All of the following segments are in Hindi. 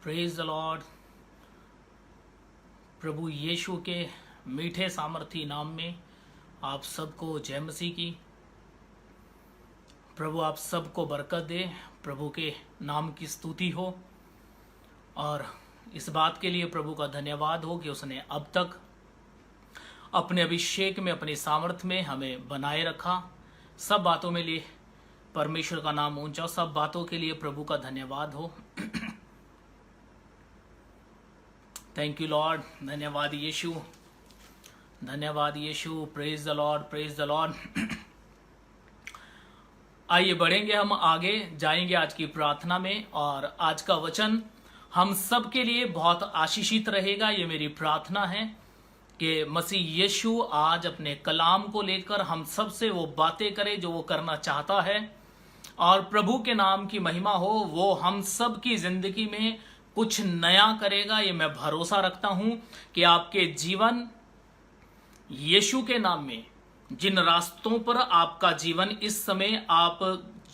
Praise the Lord. प्रभु यीशु के मीठे सामर्थी नाम में आप सबको जय मसीह की। प्रभु आप सबको बरकत दे। प्रभु के नाम की स्तुति हो और इस बात के लिए प्रभु का धन्यवाद हो कि उसने अब तक अपने अभिषेक में, अपनी सामर्थ्य में हमें बनाए रखा। सब बातों में लिए परमेश्वर का नाम ऊंचा। सब बातों के लिए प्रभु का धन्यवाद हो। Thank you Lord. धन्यवाद यीशु, धन्यवाद Yeshu. Praise the Lord, praise the Lord. आइए बढ़ेंगे, हम आगे जाएंगे आज की प्रार्थना में। और आज का वचन हम सब के लिए बहुत आशीषित रहेगा। ये मेरी प्रार्थना है कि मसीह यीशु आज अपने कलाम को लेकर हम सब से वो बातें करे जो वो करना चाहता है, और प्रभु के नाम की महिमा हो। वो हम सब की जिंदगी में कुछ नया करेगा, ये मैं भरोसा रखता हूं कि आपके जीवन यीशु के नाम में, जिन रास्तों पर आपका जीवन इस समय आप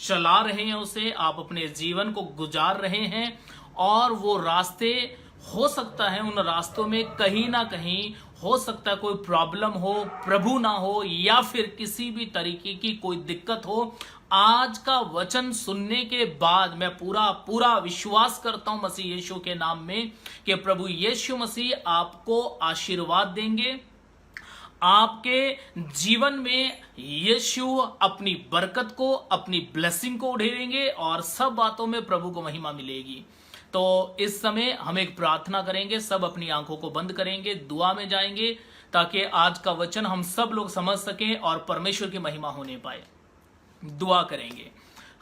चला रहे हैं, उसे आप अपने जीवन को गुजार रहे हैं, और वो रास्ते हो सकता है उन रास्तों में कहीं ना कहीं हो सकता है कोई प्रॉब्लम हो, प्रभु ना हो, या फिर किसी भी तरीके की कोई दिक्कत हो। आज का वचन सुनने के बाद मैं पूरा विश्वास करता हूं मसीह यीशु के नाम में कि प्रभु यीशु मसीह आपको आशीर्वाद देंगे। आपके जीवन में यीशु अपनी बरकत को, अपनी ब्लेसिंग को उड़ेलेंगे और सब बातों में प्रभु को महिमा मिलेगी। तो इस समय हम एक प्रार्थना करेंगे, सब अपनी आंखों को बंद करेंगे, दुआ में जाएंगे ताकि आज का वचन हम सब लोग समझ सकें और परमेश्वर की महिमा होने पाए। दुआ करेंगे।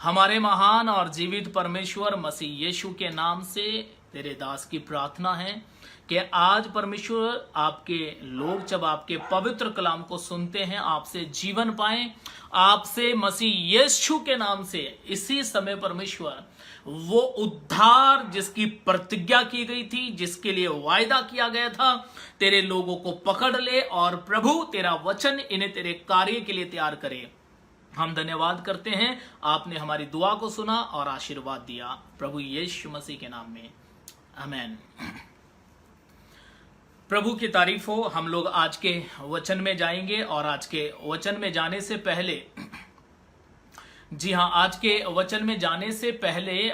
हमारे महान और जीवित परमेश्वर, मसीह यीशु के नाम से तेरे दास की प्रार्थना है कि आज परमेश्वर आपके लोग जब आपके पवित्र कलाम को सुनते हैं, आपसे जीवन पाएं, आपसे मसीह यीशु के नाम से इसी समय परमेश्वर वो उद्धार जिसकी प्रतिज्ञा की गई थी, जिसके लिए वायदा किया गया था, तेरे लोगों को पकड़ ले और प्रभु तेरा वचन इन्हें तेरे कार्य के लिए तैयार करे। हम धन्यवाद करते हैं, आपने हमारी दुआ को सुना और आशीर्वाद दिया, प्रभु यीशु मसीह के नाम में, आमेन। प्रभु की तारीफ हो। हम लोग आज के वचन में जाएंगे, और आज के वचन में जाने से पहले, जी हाँ, आज के वचन में जाने से पहले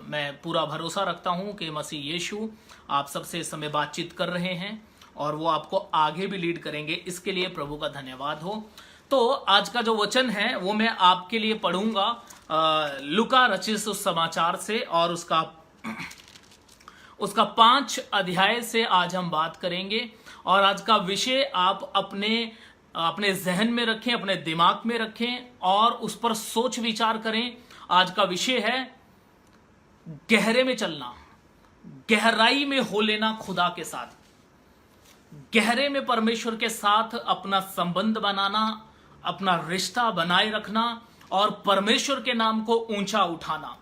मैं पूरा भरोसा रखता हूं कि मसीह यीशु आप सबसे इस समय बातचीत कर रहे हैं और वो आपको आगे भी लीड करेंगे। इसके लिए प्रभु का धन्यवाद हो। तो आज का जो वचन है वो मैं आपके लिए पढ़ूंगा लूका रचित समाचार से, और उसका 5 अध्याय से आज हम बात करेंगे। और आज का विषय आप अपने जहन में रखें, अपने दिमाग में रखें और उस पर सोच विचार करें। आज का विषय है गहरे में चलना, गहराई में हो लेना खुदा के साथ, गहरे में परमेश्वर के साथ अपना संबंध बनाना, अपना रिश्ता बनाए रखना और परमेश्वर के नाम को ऊंचा उठाना।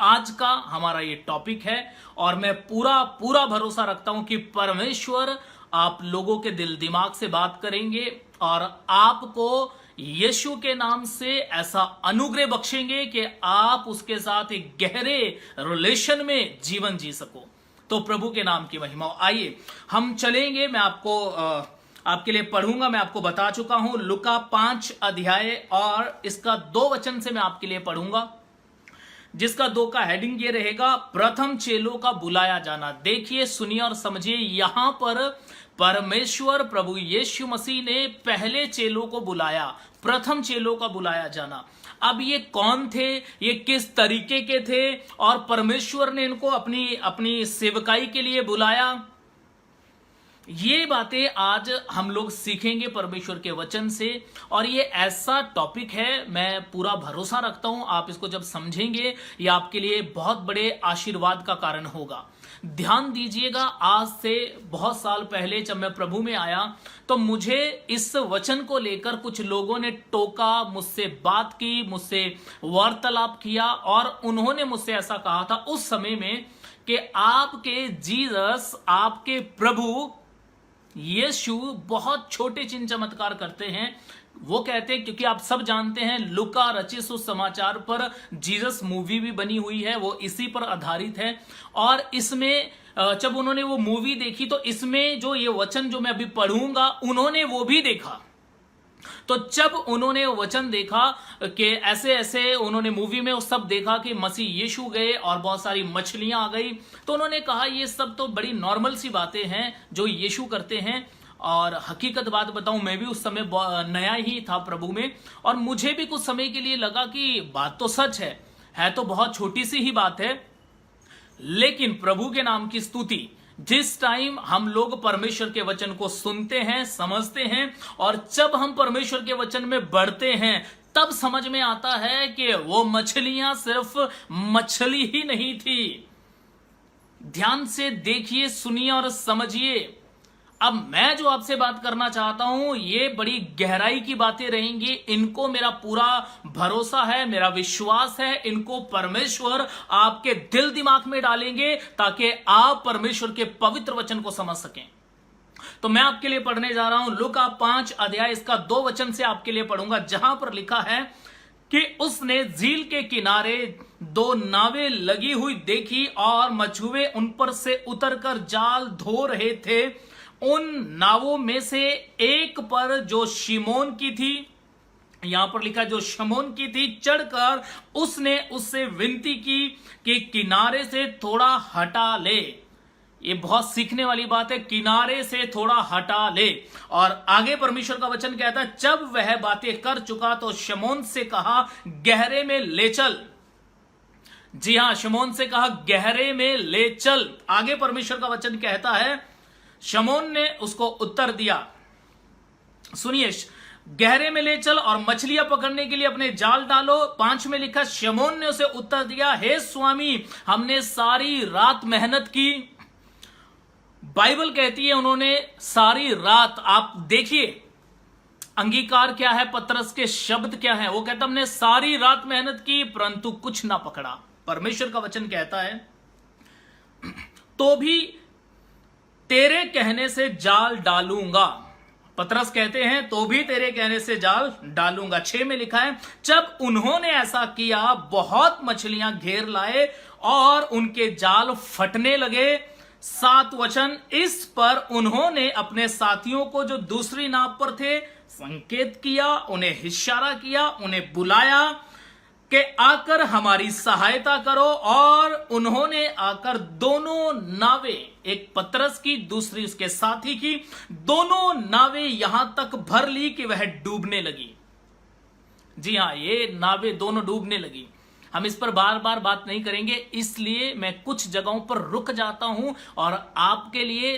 आज का हमारा ये टॉपिक है, और मैं पूरा भरोसा रखता हूं कि परमेश्वर आप लोगों के दिल दिमाग से बात करेंगे और आपको यीशु के नाम से ऐसा अनुग्रह बख्शेंगे कि आप उसके साथ एक गहरे रिलेशन में जीवन जी सको। तो प्रभु के नाम की महिमा। आइए हम चलेंगे। मैं आपके लिए पढ़ूंगा। मैं आपको बता चुका हूं लूका 5 अध्याय, और इसका 2 वचन से मैं आपके लिए पढ़ूंगा, जिसका 2 का हेडिंग ये रहेगा, प्रथम चेलों का बुलाया जाना। देखिए, सुनिए और समझिए, यहां पर परमेश्वर प्रभु यीशु मसीह ने पहले चेलों को बुलाया, प्रथम चेलों का बुलाया जाना। अब ये कौन थे, ये किस तरीके के थे, और परमेश्वर ने इनको अपनी सेवकाई के लिए बुलाया, ये बातें आज हम लोग सीखेंगे परमेश्वर के वचन से। और ये ऐसा टॉपिक है, मैं पूरा भरोसा रखता हूं आप इसको जब समझेंगे, ये आपके लिए बहुत बड़े आशीर्वाद का कारण होगा। ध्यान दीजिएगा, आज से बहुत साल पहले जब मैं प्रभु में आया तो मुझे इस वचन को लेकर कुछ लोगों ने टोका, मुझसे बात की, मुझसे वार्तालाप किया, और उन्होंने मुझसे ऐसा कहा था उस समय में कि आपके जीसस, आपके प्रभु यीशु बहुत छोटे चिन्ह चमत्कार करते हैं, वो कहते हैं, क्योंकि आप सब जानते हैं लूका रचित सुसमाचार पर जीसस मूवी भी बनी हुई है, वो इसी पर आधारित है। और इसमें जब उन्होंने वो मूवी देखी तो इसमें जो ये वचन जो मैं अभी पढ़ूंगा उन्होंने वो भी देखा। तो जब उन्होंने वचन देखा कि ऐसे ऐसे उन्होंने मूवी में वो सब देखा कि मसीह यीशु गए और बहुत सारी मछलियां आ गई, तो उन्होंने कहा ये सब तो बड़ी नॉर्मल सी बातें हैं जो यीशु करते हैं। और हकीकत बात बताऊं, मैं भी उस समय नया ही था प्रभु में, और मुझे भी कुछ समय के लिए लगा कि बात तो सच है तो बहुत छोटी सी ही बात है, लेकिन प्रभु के नाम की स्तुति, जिस टाइम हम लोग परमेश्वर के वचन को सुनते हैं, समझते हैं, और जब हम परमेश्वर के वचन में बढ़ते हैं तब समझ में आता है कि वो मछलियां सिर्फ मछली ही नहीं थी। ध्यान से देखिए, सुनिए और समझिए। अब मैं जो आपसे बात करना चाहता हूं ये बड़ी गहराई की बातें रहेंगी, इनको मेरा पूरा भरोसा है, मेरा विश्वास है, इनको परमेश्वर आपके दिल दिमाग में डालेंगे ताकि आप परमेश्वर के पवित्र वचन को समझ सकें। तो मैं आपके लिए पढ़ने जा रहा हूं लूका 5 अध्याय, इसका 2 वचन से आपके लिए पढ़ूंगा, जहां पर लिखा है कि उसने झील के किनारे 2 नावें लगी हुई देखी और मछुए उन पर से उतरकर जाल धो रहे थे। उन नावों में से एक पर जो शिमोन की थी, यहां पर लिखा जो शमोन की थी, चढ़कर उसने उससे विनती की कि किनारे से थोड़ा हटा ले। ये बहुत सीखने वाली बात है, किनारे से थोड़ा हटा ले। और आगे परमेश्वर का वचन कहता है, जब वह बातें कर चुका तो शमोन से कहा गहरे में ले चल। जी हां, शमोन से कहा गहरे में ले चल। आगे परमेश्वर का वचन कहता है, शमोन ने उसको उत्तर दिया, सुनिए, गहरे में ले चल और मछलियां पकड़ने के लिए अपने जाल डालो। 5 में लिखा, शमोन ने उसे उत्तर दिया, हे स्वामी, हमने सारी रात मेहनत की। बाइबल कहती है उन्होंने सारी रात, आप देखिए अंगीकार क्या है, पतरस के शब्द क्या है, वो कहता हमने सारी रात मेहनत की परंतु कुछ ना पकड़ा। परमेश्वर का वचन कहता है तो भी तेरे कहने से जाल डालूंगा। पतरस कहते हैं तो भी तेरे कहने से जाल डालूंगा। 6 में लिखा है, जब उन्होंने ऐसा किया बहुत मछलियां घेर लाए और उनके जाल फटने लगे। 7 वचन, इस पर उन्होंने अपने साथियों को जो दूसरी नाव पर थे संकेत किया, उन्हें इशारा किया, उन्हें बुलाया कि आकर हमारी सहायता करो। और उन्होंने आकर दोनों नावें, एक पतरस की दूसरी उसके साथी की, दोनों नावें यहां तक भर ली कि वह डूबने लगी। जी हां, ये नावें दोनों डूबने लगी। हम इस पर बार बार बात नहीं करेंगे, इसलिए मैं कुछ जगहों पर रुक जाता हूं और आपके लिए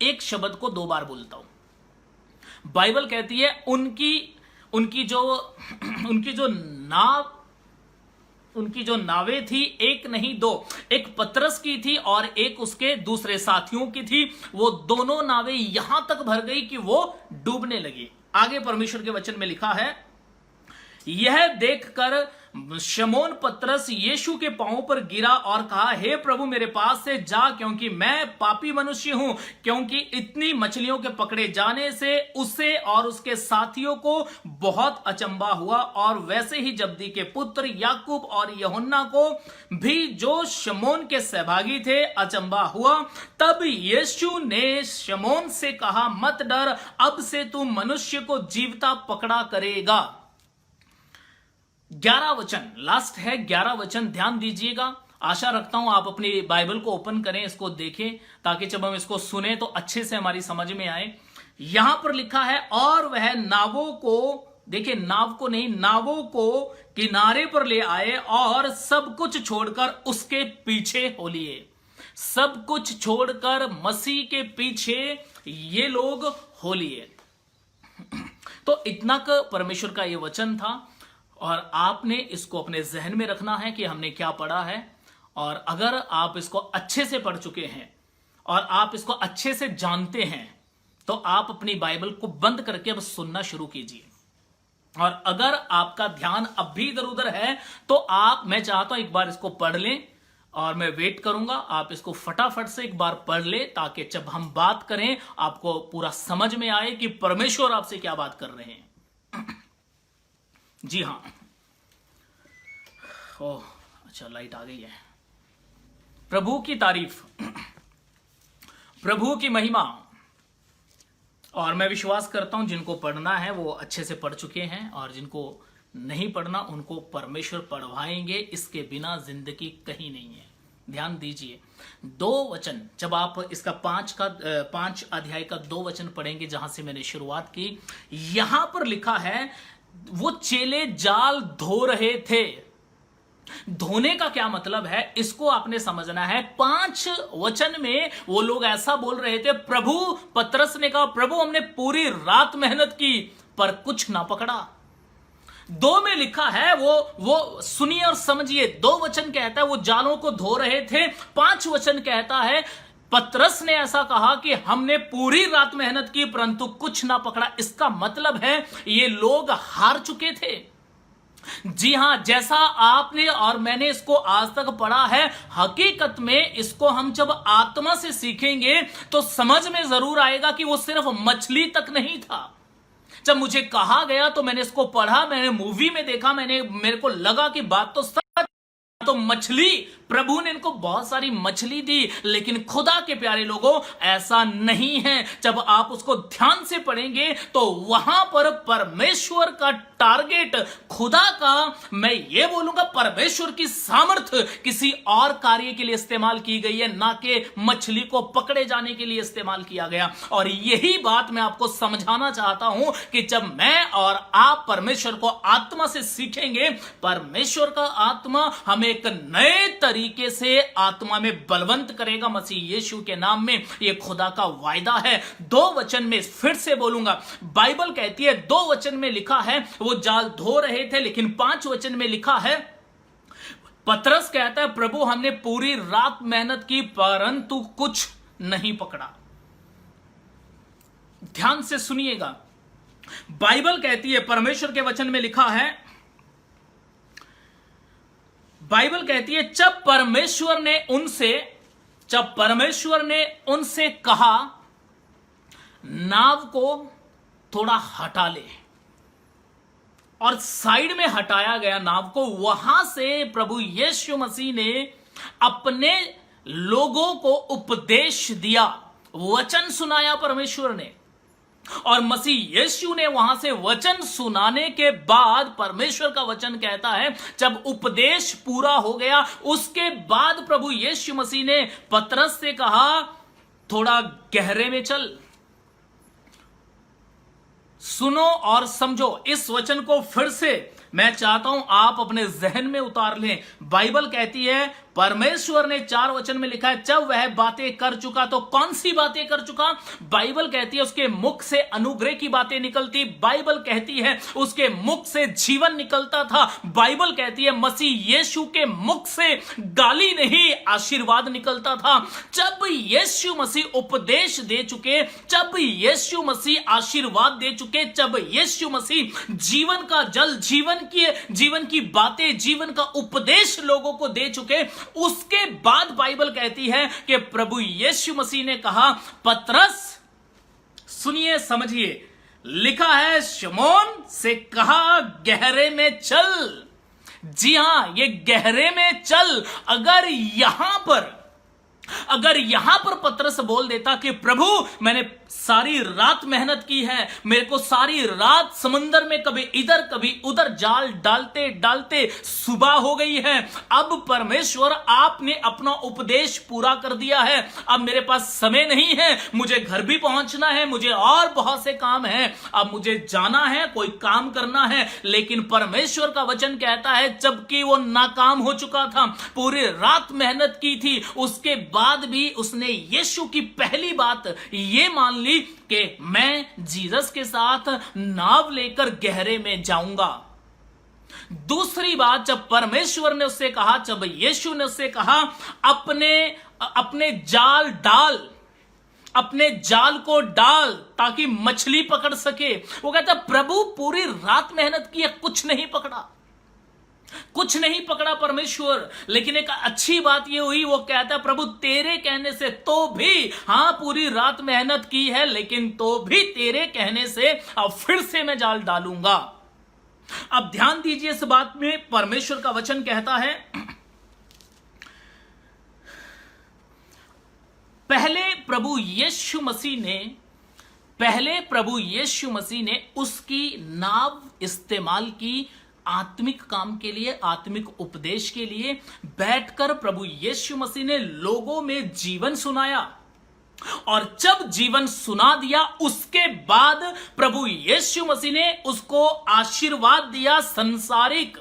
एक शब्द को 2 बार बोलता हूं। बाइबल कहती है उनकी जो नावें थी, एक नहीं 2, एक पतरस की थी और एक उसके दूसरे साथियों की थी, वो दोनों नावें यहां तक भर गई कि वो डूबने लगी। आगे परमेश्वर के वचन में लिखा है, यह देखकर शमौन पतरस यीशु के पांवों पर गिरा और कहा, हे प्रभु मेरे पास से जा, क्योंकि मैं पापी मनुष्य हूं। क्योंकि इतनी मछलियों के पकड़े जाने से उसे और उसके साथियों को बहुत अचंबा हुआ, और वैसे ही जब्दी के पुत्र याकूब और यूहन्ना को भी जो शमौन के सहभागी थे अचंबा हुआ। तब यीशु ने शमौन से कहा, मत डर, अब से तू मनुष्य को जीवता पकड़ा करेगा। 11 वचन लास्ट है, 11 वचन ध्यान दीजिएगा। आशा रखता हूं आप अपनी बाइबल को ओपन करें, इसको देखें, ताकि जब हम इसको सुने तो अच्छे से हमारी समझ में आए। यहां पर लिखा है, और वह नावों को, देखिए नाव को नहीं, नावों को किनारे पर ले आए और सब कुछ छोड़कर उसके पीछे हो लिए। सब कुछ छोड़कर मसीह के पीछे ये लोग हो लिए। तो इतना का परमेश्वर का ये वचन था, और आपने इसको अपने जहन में रखना है कि हमने क्या पढ़ा है। और अगर आप इसको अच्छे से पढ़ चुके हैं और आप इसको अच्छे से जानते हैं तो आप अपनी बाइबल को बंद करके अब सुनना शुरू कीजिए। और अगर आपका ध्यान अब भी इधर उधर है तो मैं चाहता हूं एक बार इसको पढ़ लें, और मैं वेट करूंगा आप इसको फटाफट से एक बार पढ़ ले, ताकि जब हम बात करें आपको पूरा समझ में आए कि परमेश्वर आपसे क्या बात कर रहे हैं। जी हाँ। ओह अच्छा, लाइट आ गई है। प्रभु की तारीफ, प्रभु की महिमा। और मैं विश्वास करता हूं जिनको पढ़ना है वो अच्छे से पढ़ चुके हैं, और जिनको नहीं पढ़ना उनको परमेश्वर पढ़वाएंगे। इसके बिना जिंदगी कहीं नहीं है। ध्यान दीजिए, 2 वचन, जब आप इसका 5 अध्याय का 2 वचन पढ़ेंगे जहां से मैंने शुरुआत की, यहां पर लिखा है वो चेले जाल धो रहे थे। धोने का क्या मतलब है, इसको आपने समझना है। 5 वचन में वो लोग ऐसा बोल रहे थे, प्रभु, पतरस ने कहा, प्रभु हमने पूरी रात मेहनत की पर कुछ ना पकड़ा। 2 में लिखा है, वो सुनिए और समझिए। 2 वचन कहता है वो जालों को धो रहे थे। 5 वचन कहता है पतरस ने ऐसा कहा कि हमने पूरी रात मेहनत की परंतु कुछ ना पकड़ा। इसका मतलब है ये लोग हार चुके थे। जी हां, जैसा आपने और मैंने इसको आज तक पढ़ा है, हकीकत में इसको हम जब आत्मा से सीखेंगे तो समझ में जरूर आएगा कि वो सिर्फ मछली तक नहीं था। जब मुझे कहा गया तो मैंने इसको पढ़ा, मैंने मूवी में देखा, मेरे को लगा कि बात तो सच। तो मछली, प्रभु ने इनको बहुत सारी मछली दी, लेकिन खुदा के प्यारे लोगों ऐसा नहीं है। जब आप उसको ध्यान से पढ़ेंगे तो वहां पर परमेश्वर का टारगेट, खुदा का, मैं ये बोलूंगा परमेश्वर की सामर्थ्य किसी और कार्य के लिए इस्तेमाल की गई है, ना कि मछली को पकड़े जाने के लिए इस्तेमाल किया गया। और यही बात मैं आपको समझाना चाहता हूं कि जब मैं और आप परमेश्वर को आत्मा से सीखेंगे, परमेश्वर का आत्मा हमें एक नए तरीके से आत्मा में बलवंत करेगा मसीह यीशु के नाम में। यह खुदा का वायदा है। 2 वचन में फिर से बोलूंगा, बाइबल कहती है 2 वचन में लिखा है वो जाल धो रहे थे, लेकिन 5 वचन में लिखा है पतरस कहता है, प्रभु हमने पूरी रात मेहनत की परंतु कुछ नहीं पकड़ा। ध्यान से सुनिएगा, बाइबल कहती है, परमेश्वर के वचन में लिखा है, बाइबल कहती है जब परमेश्वर ने उनसे कहा नाव को थोड़ा हटा ले, और साइड में हटाया गया नाव को, वहां से प्रभु यीशु मसीह ने अपने लोगों को उपदेश दिया, वचन सुनाया परमेश्वर ने। और मसीह यीशु ने वहां से वचन सुनाने के बाद, परमेश्वर का वचन कहता है जब उपदेश पूरा हो गया, उसके बाद प्रभु यीशु मसीह ने पतरस से कहा थोड़ा गहरे में चल। सुनो और समझो, इस वचन को फिर से मैं चाहता हूं आप अपने जहन में उतार लें। बाइबल कहती है परमेश्वर ने 4 वचन में लिखा है जब वह बातें कर चुका, तो कौन सी बातें कर चुका? बाइबल कहती है उसके मुख से अनुग्रह की बातें निकलती, बाइबल कहती है उसके मुख से जीवन निकलता था, बाइबल कहती है मसीह यीशु के मुख से गाली नहीं आशीर्वाद निकलता था। जब यीशु मसीह उपदेश दे चुके, जब यीशु मसीह आशीर्वाद दे चुके, जब यीशु मसीह जीवन का जल, जीवन की बातें, जीवन का उपदेश लोगों को दे चुके, उसके बाद बाइबल कहती है कि प्रभु यीशु मसीह ने कहा पतरस, सुनिए समझिए, लिखा है शमौन से कहा गहरे में चल। जी हां, ये गहरे में चल। अगर यहां पर पतरस बोल देता कि प्रभु मैंने सारी रात मेहनत की है, मेरे को सारी रात समंदर में कभी इधर कभी उधर जाल डालते डालते सुबह हो गई है, अब परमेश्वर आपने अपना उपदेश पूरा कर दिया है, अब मेरे पास समय नहीं है, मुझे घर भी पहुंचना है, मुझे और बहुत से काम हैं, अब मुझे जाना है, कोई काम करना है। लेकिन परमेश्वर का वचन कहता है जबकि वो नाकाम हो चुका था, पूरी रात मेहनत की थी, उसके बाद भी उसने यीशु की पहली बात ये मान ली कि मैं जीसस के साथ नाव लेकर गहरे में जाऊंगा। दूसरी बात, जब परमेश्वर ने उससे कहा, जब यीशु ने उससे कहा अपने जाल डाल, अपने जाल को डाल ताकि मछली पकड़ सके, वो कहता प्रभु पूरी रात मेहनत की, कुछ नहीं पकड़ा परमेश्वर। लेकिन एक अच्छी बात यह हुई, वो कहता है प्रभु तेरे कहने से तो भी, हां पूरी रात मेहनत की है लेकिन तो भी तेरे कहने से अब फिर से मैं जाल डालूंगा। अब ध्यान दीजिए इस बात में, परमेश्वर का वचन कहता है, पहले प्रभु यीशु मसीह ने उसकी नाव इस्तेमाल की आत्मिक काम के लिए, आत्मिक उपदेश के लिए। बैठकर प्रभु यीशु मसीह ने लोगों में जीवन सुनाया, और जब जीवन सुना दिया उसके बाद प्रभु यीशु मसीह ने उसको आशीर्वाद दिया संसारिक,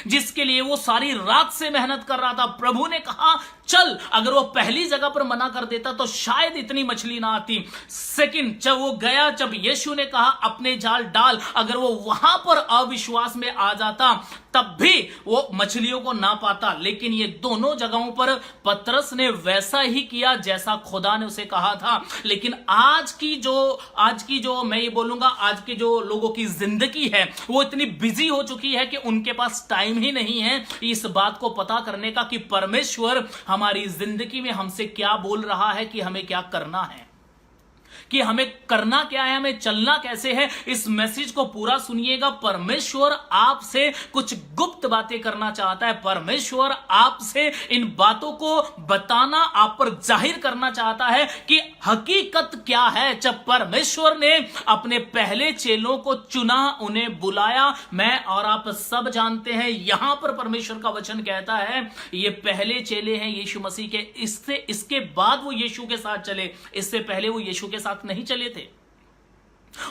जिसके लिए वो सारी रात से मेहनत कर रहा था। प्रभु ने कहा चल, अगर वो पहली जगह पर मना कर देता तो शायद इतनी मछली ना आती। सेकंड, जब वो गया, जब यीशु ने कहा अपने जाल डाल, अगर वो वहां पर अविश्वास में आ जाता तब भी वो मछलियों को ना पाता। लेकिन ये दोनों जगहों पर पतरस ने वैसा ही किया जैसा खुदा ने उसे कहा था। लेकिन आज की जो मैं ये बोलूंगा, आज के जो लोगों की जिंदगी है वो इतनी बिजी हो चुकी है कि उनके पास टाइम ही नहीं है इस बात को पता करने का कि परमेश्वर हमारी जिंदगी में हमसे क्या बोल रहा है, कि हमें क्या करना है, कि हमें करना क्या है, हमें चलना कैसे है। इस मैसेज को पूरा सुनिएगा। परमेश्वर आपसे कुछ गुप्त बातें करना चाहता है। परमेश्वर आपसे इन बातों को बताना, आप पर जाहिर करना चाहता है कि हकीकत क्या है। जब परमेश्वर ने अपने पहले चेलों को चुना, उन्हें बुलाया, मैं और आप सब जानते हैं, यहां पर परमेश्वर का वचन कहता है ये पहले चेले हैं यीशु मसीह के। इसके बाद वो यीशु के साथ चले, इससे पहले वो यीशु के साथ नहीं चले थे।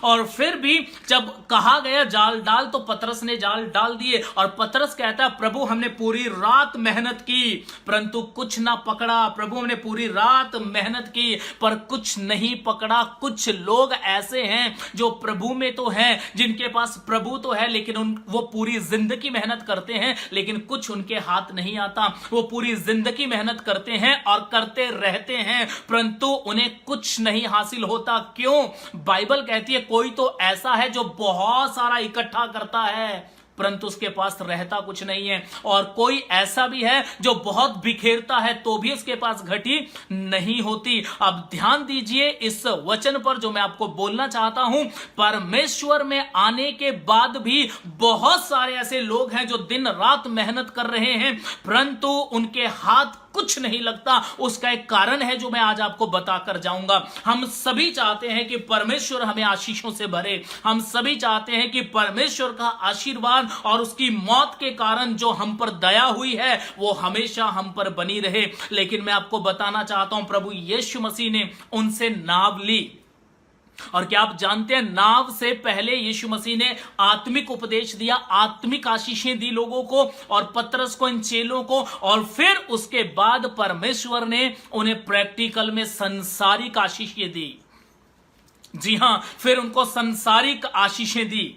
और फिर भी जब कहा गया जाल डाल, तो पतरस ने जाल डाल दिए। और पतरस कहता है प्रभु हमने पूरी रात मेहनत की परंतु कुछ ना पकड़ा। प्रभु हमने पूरी रात मेहनत की पर कुछ नहीं पकड़ा। कुछ लोग ऐसे हैं जो प्रभु में तो हैं, जिनके पास प्रभु तो है, लेकिन वो पूरी जिंदगी मेहनत करते हैं लेकिन कुछ उनके हाथ नहीं आता। वो पूरी जिंदगी मेहनत करते हैं और करते रहते हैं परंतु उन्हें कुछ नहीं हासिल होता। क्यों? बाइबल कहती है कोई तो ऐसा है जो बहुत सारा इकट्ठा करता है परंतु उसके पास रहता कुछ नहीं है, और कोई ऐसा भी है जो बहुत बिखेरता है तो भी उसके पास घटी नहीं होती। अब ध्यान दीजिए इस वचन पर जो मैं आपको बोलना चाहता हूं। परमेश्वर में आने के बाद भी बहुत सारे ऐसे लोग हैं जो दिन रात मेहनत कर रहे हैं परंतु उनके हाथ कुछ नहीं लगता। उसका एक कारण है जो मैं आज आपको बताकर जाऊंगा। हम सभी चाहते हैं कि परमेश्वर हमें आशीषों से भरे। हम सभी चाहते हैं कि परमेश्वर का आशीर्वाद और उसकी मौत के कारण जो हम पर दया हुई है वो हमेशा हम पर बनी रहे। लेकिन मैं आपको बताना चाहता हूं, प्रभु यीशु मसीह ने उनसे नाव ली। और क्या आप जानते हैं, नाव से पहले यीशु मसीह ने आत्मिक उपदेश दिया, आत्मिक आशीषें दी लोगों को और पतरस को, इन चेलों को। और फिर उसके बाद परमेश्वर ने उन्हें प्रैक्टिकल में संसारिक आशीषें दी। जी हां, फिर उनको संसारिक आशीषें दी।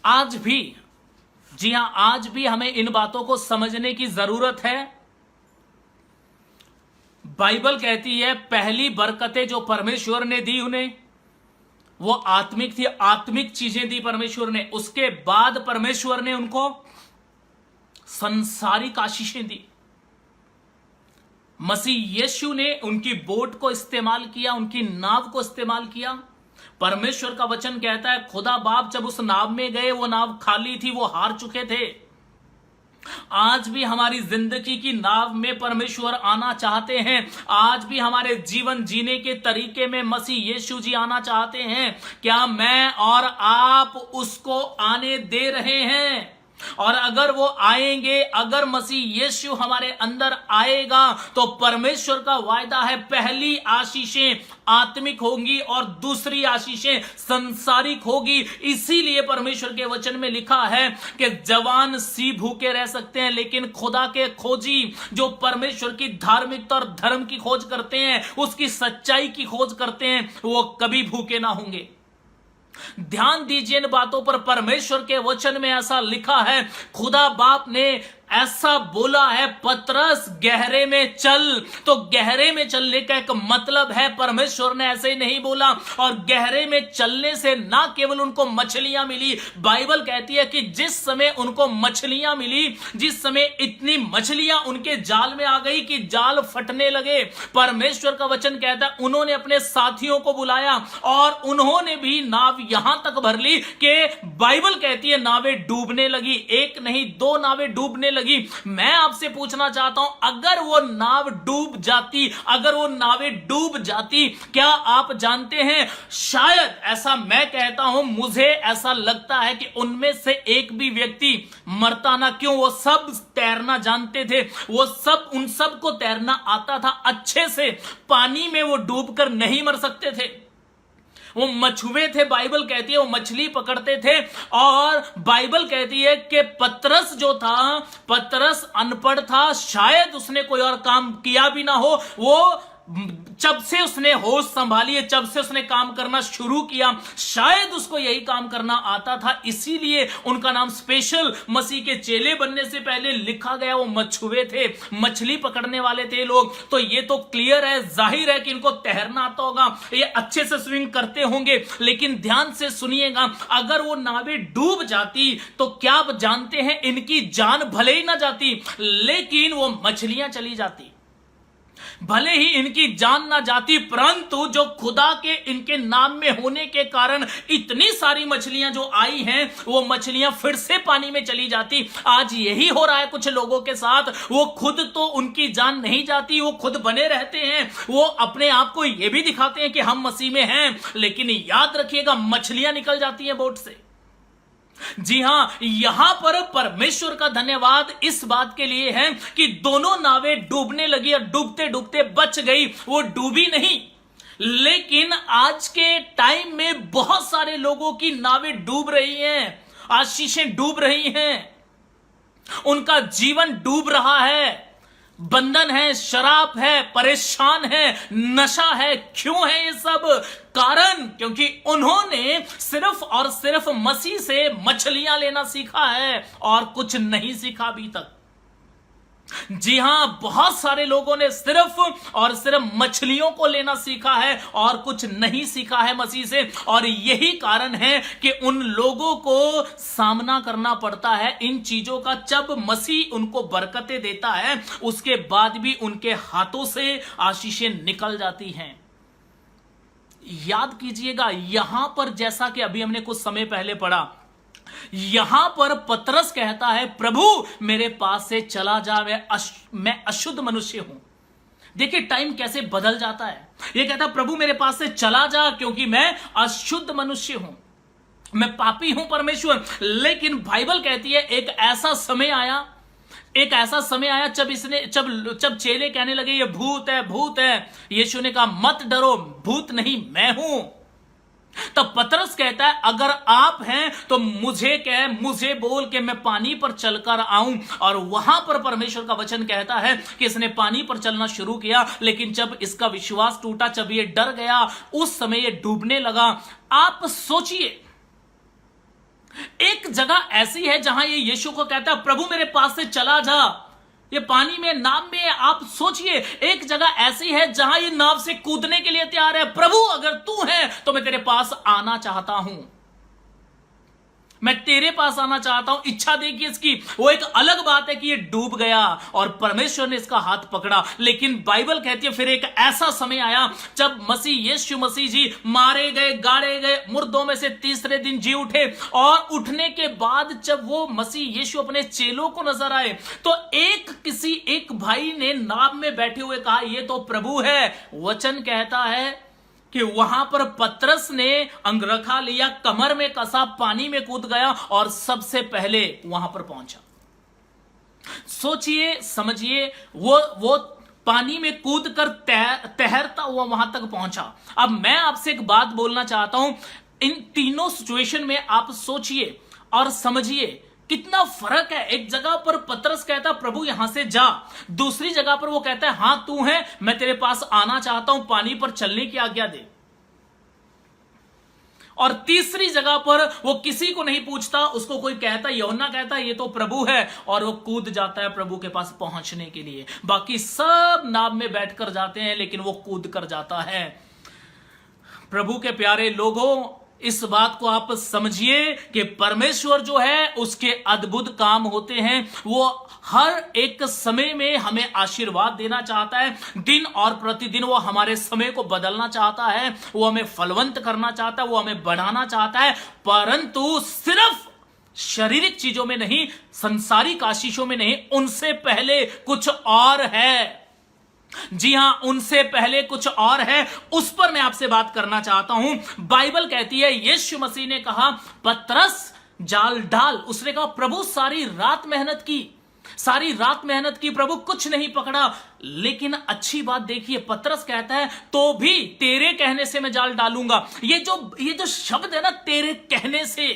आज भी, जी हां, आज भी हमें इन बातों को समझने की जरूरत है। बाइबल कहती है पहली बरकतें जो परमेश्वर ने दी उन्हें वो आत्मिक थी, आत्मिक चीजें दी परमेश्वर ने। उसके बाद परमेश्वर ने उनको संसारिक आशीषें दी। मसीह यीशु ने उनकी बोट को इस्तेमाल किया, उनकी नाव को इस्तेमाल किया। परमेश्वर का वचन कहता है खुदा बाप जब उस नाव में गए वो नाव खाली थी, वो हार चुके थे। आज भी हमारी जिंदगी की नाव में परमेश्वर आना चाहते हैं। आज भी हमारे जीवन जीने के तरीके में मसीह यीशु जी आना चाहते हैं। क्या मैं और आप उसको आने दे रहे हैं? और अगर वो आएंगे, अगर मसीह यीशु हमारे अंदर आएगा तो परमेश्वर का वायदा है पहली आशीषें आत्मिक होंगी और दूसरी आशीषें संसारिक होगी। इसीलिए परमेश्वर के वचन में लिखा है कि जवान सी भूखे रह सकते हैं लेकिन खुदा के खोजी जो परमेश्वर की धार्मिकता और धर्म की खोज करते हैं, उसकी सच्चाई की खोज करते हैं, वो कभी भूखे ना होंगे। ध्यान दीजिए इन बातों पर। परमेश्वर के वचन में ऐसा लिखा है खुदा बाप ने ऐसा बोला है, पतरस गहरे में चल। तो गहरे में चलने का एक मतलब है, परमेश्वर ने ऐसे ही नहीं बोला। और गहरे में चलने से ना केवल उनको मछलियां मिली, बाइबल कहती है कि जिस समय उनको मछलियां मिली, जिस समय इतनी मछलियां उनके जाल में आ गई कि जाल फटने लगे, परमेश्वर का वचन कहता है उन्होंने अपने साथियों को बुलाया और उन्होंने भी नाव यहां तक भर ली कि बाइबल कहती है नावें डूबने लगी। एक नहीं, दो नावें डूबने लगी। मैं आपसे पूछना चाहता हूं, अगर वो नाव डूब जाती, अगर वो नावें डूब जाती, क्या आप जानते हैं, शायद ऐसा मैं कहता हूं, मुझे ऐसा लगता है कि उनमें से एक भी व्यक्ति मरता ना। क्यों? वो सब तैरना जानते थे, वो सब, उन सब को तैरना आता था अच्छे से। पानी में वो डूबकर नहीं मर सकते थे। वो मछुए थे, बाइबल कहती है वो मछली पकड़ते थे। और बाइबल कहती है कि पतरस जो था, पतरस अनपढ़ था, शायद उसने कोई और काम किया भी ना हो। वो जब से उसने होश संभाली है, जब से उसने काम करना शुरू किया, शायद उसको यही काम करना आता था। इसीलिए उनका नाम स्पेशल मसीह के चेले बनने से पहले लिखा गया। वो मछुए थे, मछली पकड़ने वाले थे लोग। तो ये तो क्लियर है, जाहिर है कि इनको तैरना आता होगा, ये अच्छे से स्विमिंग करते होंगे। लेकिन ध्यान से सुनिएगा, अगर वो नावें डूब जाती तो क्या आप जानते हैं, इनकी जान भले ही ना जाती, लेकिन वो मछलियां चली जाती। भले ही इनकी जान ना जाती, परंतु जो खुदा के इनके नाम में होने के कारण इतनी सारी मछलियां जो आई हैं, वो मछलियां फिर से पानी में चली जाती। आज यही हो रहा है कुछ लोगों के साथ। वो खुद तो उनकी जान नहीं जाती, वो खुद बने रहते हैं, वो अपने आप को ये भी दिखाते हैं कि हम मसीह में हैं, लेकिन याद रखिएगा मछलियां निकल जाती हैं बोट से। जी हां, यहां पर परमेश्वर का धन्यवाद इस बात के लिए है कि दोनों नावें डूबने लगी और डूबते डूबते बच गई, वो डूबी नहीं। लेकिन आज के टाइम में बहुत सारे लोगों की नावें डूब रही हैं, आशीषें डूब रही हैं, उनका जीवन डूब रहा है। बंधन है, शराब है, परेशान है, नशा है। क्यों है ये सब? कारण क्योंकि उन्होंने सिर्फ और सिर्फ मसीह से मछलियां लेना सीखा है और कुछ नहीं सीखा अभी तक। जी हां, बहुत सारे लोगों ने सिर्फ और सिर्फ मछलियों को लेना सीखा है और कुछ नहीं सीखा है मसीह से। और यही कारण है कि उन लोगों को सामना करना पड़ता है इन चीजों का। जब मसीह उनको बरकतें देता है, उसके बाद भी उनके हाथों से आशीषें निकल जाती हैं। याद कीजिएगा, यहां पर जैसा कि अभी हमने कुछ समय पहले पढ़ा, यहां पर पतरस कहता है प्रभु मेरे पास से चला जा, मैं अशुद्ध मनुष्य हूं। देखिए टाइम कैसे बदल जाता है। यह कहता प्रभु मेरे पास से चला जा क्योंकि मैं अशुद्ध मनुष्य हूं, मैं पापी हूं परमेश्वर। लेकिन बाइबल कहती है एक ऐसा समय आया, एक ऐसा समय आया जब चेले कहने लगे ये भूत है, भूत है। यीशु ने कहा मत डरो, भूत नहीं मैं हूं। तब पतरस कहता है अगर आप हैं तो मुझे बोल के मैं पानी पर चलकर आऊं। और वहां पर परमेश्वर का वचन कहता है कि इसने पानी पर चलना शुरू किया, लेकिन जब इसका विश्वास टूटा, जब ये डर गया, उस समय ये डूबने लगा। आप सोचिए, एक जगह ऐसी है जहां ये यीशु को कहता है प्रभु मेरे पास से चला जा, ये पानी में, नाव में। आप सोचिए, एक जगह ऐसी है जहां ये नाव से कूदने के लिए तैयार है। प्रभु अगर तू है तो मैं तेरे पास आना चाहता हूं, मैं तेरे पास आना चाहता हूं। इच्छा देखिए इसकी। वो एक अलग बात है कि ये डूब गया और परमेश्वर ने इसका हाथ पकड़ा। लेकिन बाइबल कहती है फिर एक ऐसा समय आया जब यीशु मसीह जी मारे गए, गाड़े गए, मुर्दों में से तीसरे दिन जी उठे। और उठने के बाद जब वो मसीह यीशु अपने चेलों को नजर आए तो एक भाई ने नाव में बैठे हुए कहा ये तो प्रभु है। वचन कहता है कि वहां पर पतरस ने अंगरखा लिया, कमर में कसा, पानी में कूद गया और सबसे पहले वहां पर पहुंचा। सोचिए, समझिए, वो पानी में कूद कर तैरता हुआ वहां तक पहुंचा। अब मैं आपसे एक बात बोलना चाहता हूं, इन तीनों सिचुएशन में आप सोचिए और समझिए कितना फर्क है। एक जगह पर पतरस कहता प्रभु यहां से जा, दूसरी जगह पर वो कहता है हां तू है, मैं तेरे पास आना चाहता हूं, पानी पर चलने की आज्ञा दे। और तीसरी जगह पर वो किसी को नहीं पूछता, उसको कोई कहता, यूहन्ना कहता ये तो प्रभु है, और वो कूद जाता है प्रभु के पास पहुंचने के लिए। बाकी सब नाव में बैठकर जाते हैं, लेकिन वो कूद कर जाता है। प्रभु के प्यारे लोगों, इस बात को आप समझिए कि परमेश्वर जो है उसके अद्भुत काम होते हैं। वो हर एक समय में हमें आशीर्वाद देना चाहता है। दिन और प्रतिदिन वो हमारे समय को बदलना चाहता है, वो हमें फलवंत करना चाहता है, वो हमें बढ़ाना चाहता है, परंतु सिर्फ शारीरिक चीजों में नहीं, संसारिक आशीषों में नहीं, उनसे पहले कुछ और है। जी हां, उनसे पहले कुछ और है, उस पर मैं आपसे बात करना चाहता हूं। बाइबल कहती है, यीशु मसीह ने कहा पतरस जाल डाल। उसने कहा प्रभु सारी रात मेहनत की, सारी रात मेहनत की, प्रभु कुछ नहीं पकड़ा। लेकिन अच्छी बात देखिए, पतरस कहता है तो भी तेरे कहने से मैं जाल डालूंगा। ये जो शब्द है ना, तेरे कहने से,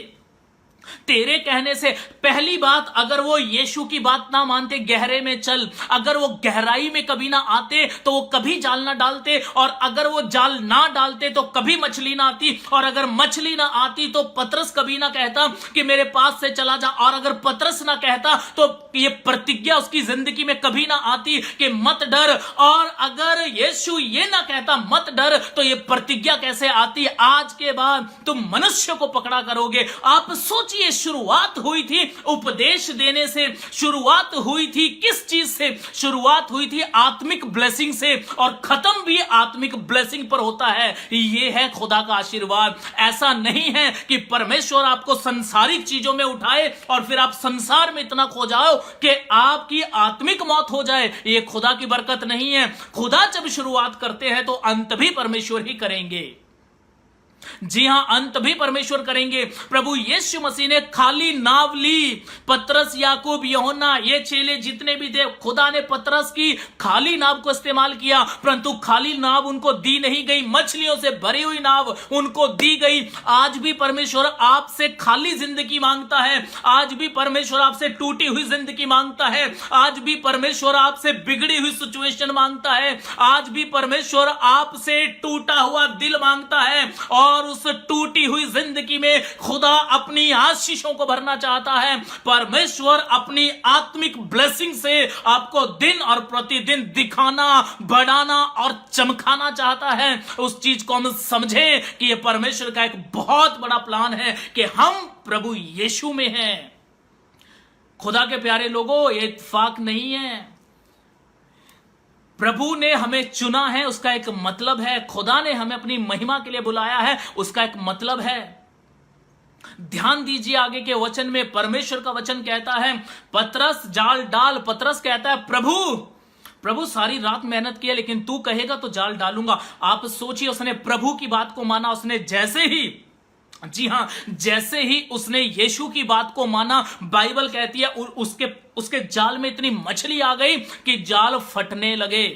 तेरे कहने से। पहली बात, अगर वो यीशु की बात ना मानते, गहरे में चल, अगर वो गहराई में कभी ना आते तो वो कभी जाल ना डालते, और अगर वो जाल ना डालते तो कभी मछली ना आती, और अगर मछली ना आती तो पतरस कभी ना कहता कि मेरे पास से चला जा, और अगर पतरस ना कहता तो ये प्रतिज्ञा उसकी जिंदगी में कभी ना आती कि मत डर, और अगर यीशु ये ना कहता मत डर तो ये प्रतिज्ञा कैसे आती? आज के बाद तुम मनुष्य को पकड़ा करोगे। आप सोचिए, शुरुआत हुई थी उपदेश देने से, शुरुआत हुई थी किस चीज से? शुरुआत हुई थी आत्मिक ब्लेसिंग से, और खत्म भी आत्मिक ब्लेसिंग पर होता है। यह है खुदा का आशीर्वाद। ऐसा नहीं है कि परमेश्वर आपको संसारिक चीजों में उठाए और फिर आप संसार में इतना खो जाओ कि आपकी आत्मिक मौत हो जाए। यह खुदा की बरकत नहीं है। खुदा जब शुरुआत करते हैं तो अंत भी परमेश्वर ही करेंगे। जी हां, अंत भी परमेश्वर करेंगे। प्रभु यीशु मसीह ने खाली नाव ली। पतरस, याकूब, यूहन्ना, ये चेले जितने भी थे, खुदा ने पतरस की खाली नाव को इस्तेमाल किया, परंतु खाली नाव उनको दी नहीं गई, मछलियों से भरी हुई नाव उनको दी गई। आज भी परमेश्वर आपसे खाली जिंदगी मांगता है। आज भी परमेश्वर आपसे टूटी हुई जिंदगी मांगता है। आज भी परमेश्वर आपसे बिगड़ी हुई सिचुएशन मांगता है। आज भी परमेश्वर आपसे टूटा हुआ दिल मांगता है, और उस टूटी हुई जिंदगी में खुदा अपनी आशीषों को भरना चाहता है। परमेश्वर अपनी आत्मिक ब्लेसिंग से आपको दिन और प्रतिदिन दिखाना, बढ़ाना और चमकाना चाहता है। उस चीज को हम समझें कि यह परमेश्वर का एक बहुत बड़ा प्लान है कि हम प्रभु यीशु में हैं। खुदा के प्यारे लोगों, यह इत्तेफाक नहीं है। प्रभु ने हमें चुना है, उसका एक मतलब है। खुदा ने हमें अपनी महिमा के लिए बुलाया है, उसका एक मतलब है। ध्यान दीजिए आगे के वचन में, परमेश्वर का वचन कहता है पतरस जाल डाल। पतरस कहता है प्रभु सारी रात मेहनत की है, लेकिन तू कहेगा तो जाल डालूंगा। आप सोचिए, उसने प्रभु की बात को माना। उसने जैसे ही, जी हां, जैसे ही उसने यीशु की बात को माना, बाइबल कहती है उसके जाल में इतनी मछली आ गई कि जाल फटने लगे।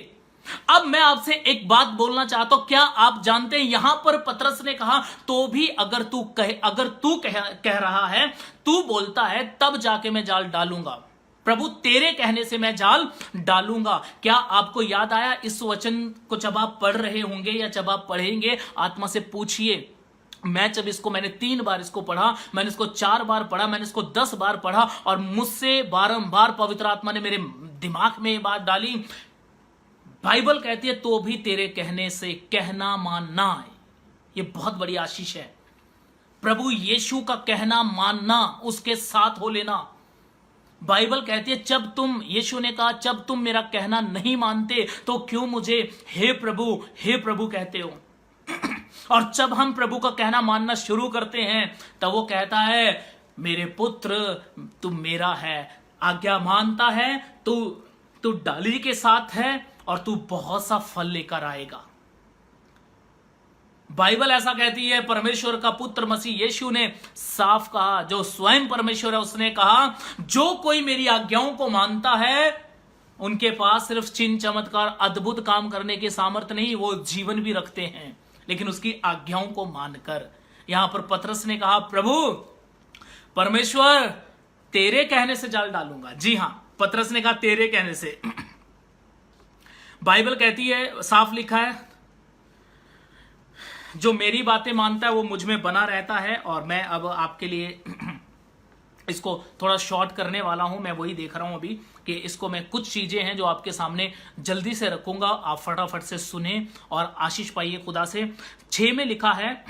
अब मैं आपसे एक बात बोलना चाहता हूं। क्या आप जानते हैं, यहां पर पतरस ने कहा तो भी अगर तू कह रहा है, तू बोलता है, तब जाके मैं जाल डालूंगा। प्रभु तेरे कहने से मैं जाल डालूंगा। क्या आपको याद आया इस वचन को? जब आप पढ़ रहे होंगे या जब आप पढ़ेंगे, आत्मा से पूछिए। मैंने 3 बार इसको पढ़ा, मैंने इसको 4 बार पढ़ा, मैंने इसको 10 बार पढ़ा, और मुझसे बारंबार पवित्र आत्मा ने मेरे दिमाग में ये बात डाली। बाइबल कहती है तो भी तेरे कहने से कहना मानना है। ये बहुत बड़ी आशीष है। प्रभु यीशु का कहना मानना, उसके साथ हो लेना। बाइबल कहती है यीशु ने कहा जब तुम मेरा कहना नहीं मानते तो क्यों मुझे हे प्रभु कहते हो? और जब हम प्रभु का कहना मानना शुरू करते हैं तब वो कहता है मेरे पुत्र तू मेरा है, आज्ञा मानता है, तू डाली के साथ है और तू बहुत सा फल लेकर आएगा। बाइबल ऐसा कहती है। परमेश्वर का पुत्र मसीह यीशु ने साफ कहा, जो स्वयं परमेश्वर है, उसने कहा जो कोई मेरी आज्ञाओं को मानता है उनके पास सिर्फ चिन्ह चमत्कार अद्भुत काम करने के सामर्थ्य नहीं, वो जीवन भी रखते हैं, लेकिन उसकी आज्ञाओं को मानकर। यहां पर पतरस ने कहा प्रभु परमेश्वर तेरे कहने से जाल डालूंगा। जी हां, पतरस ने कहा तेरे कहने से। बाइबल कहती है, साफ लिखा है, जो मेरी बातें मानता है वो मुझ में बना रहता है। और मैं अब आपके लिए इसको थोड़ा शॉर्ट करने वाला हूं। मैं वही देख रहा हूं अभी कि इसको मैं कुछ चीजें हैं जो आपके सामने जल्दी से रखूंगा, आप फटाफट से सुने और आशीष पाइए खुदा से। 6 में लिखा है,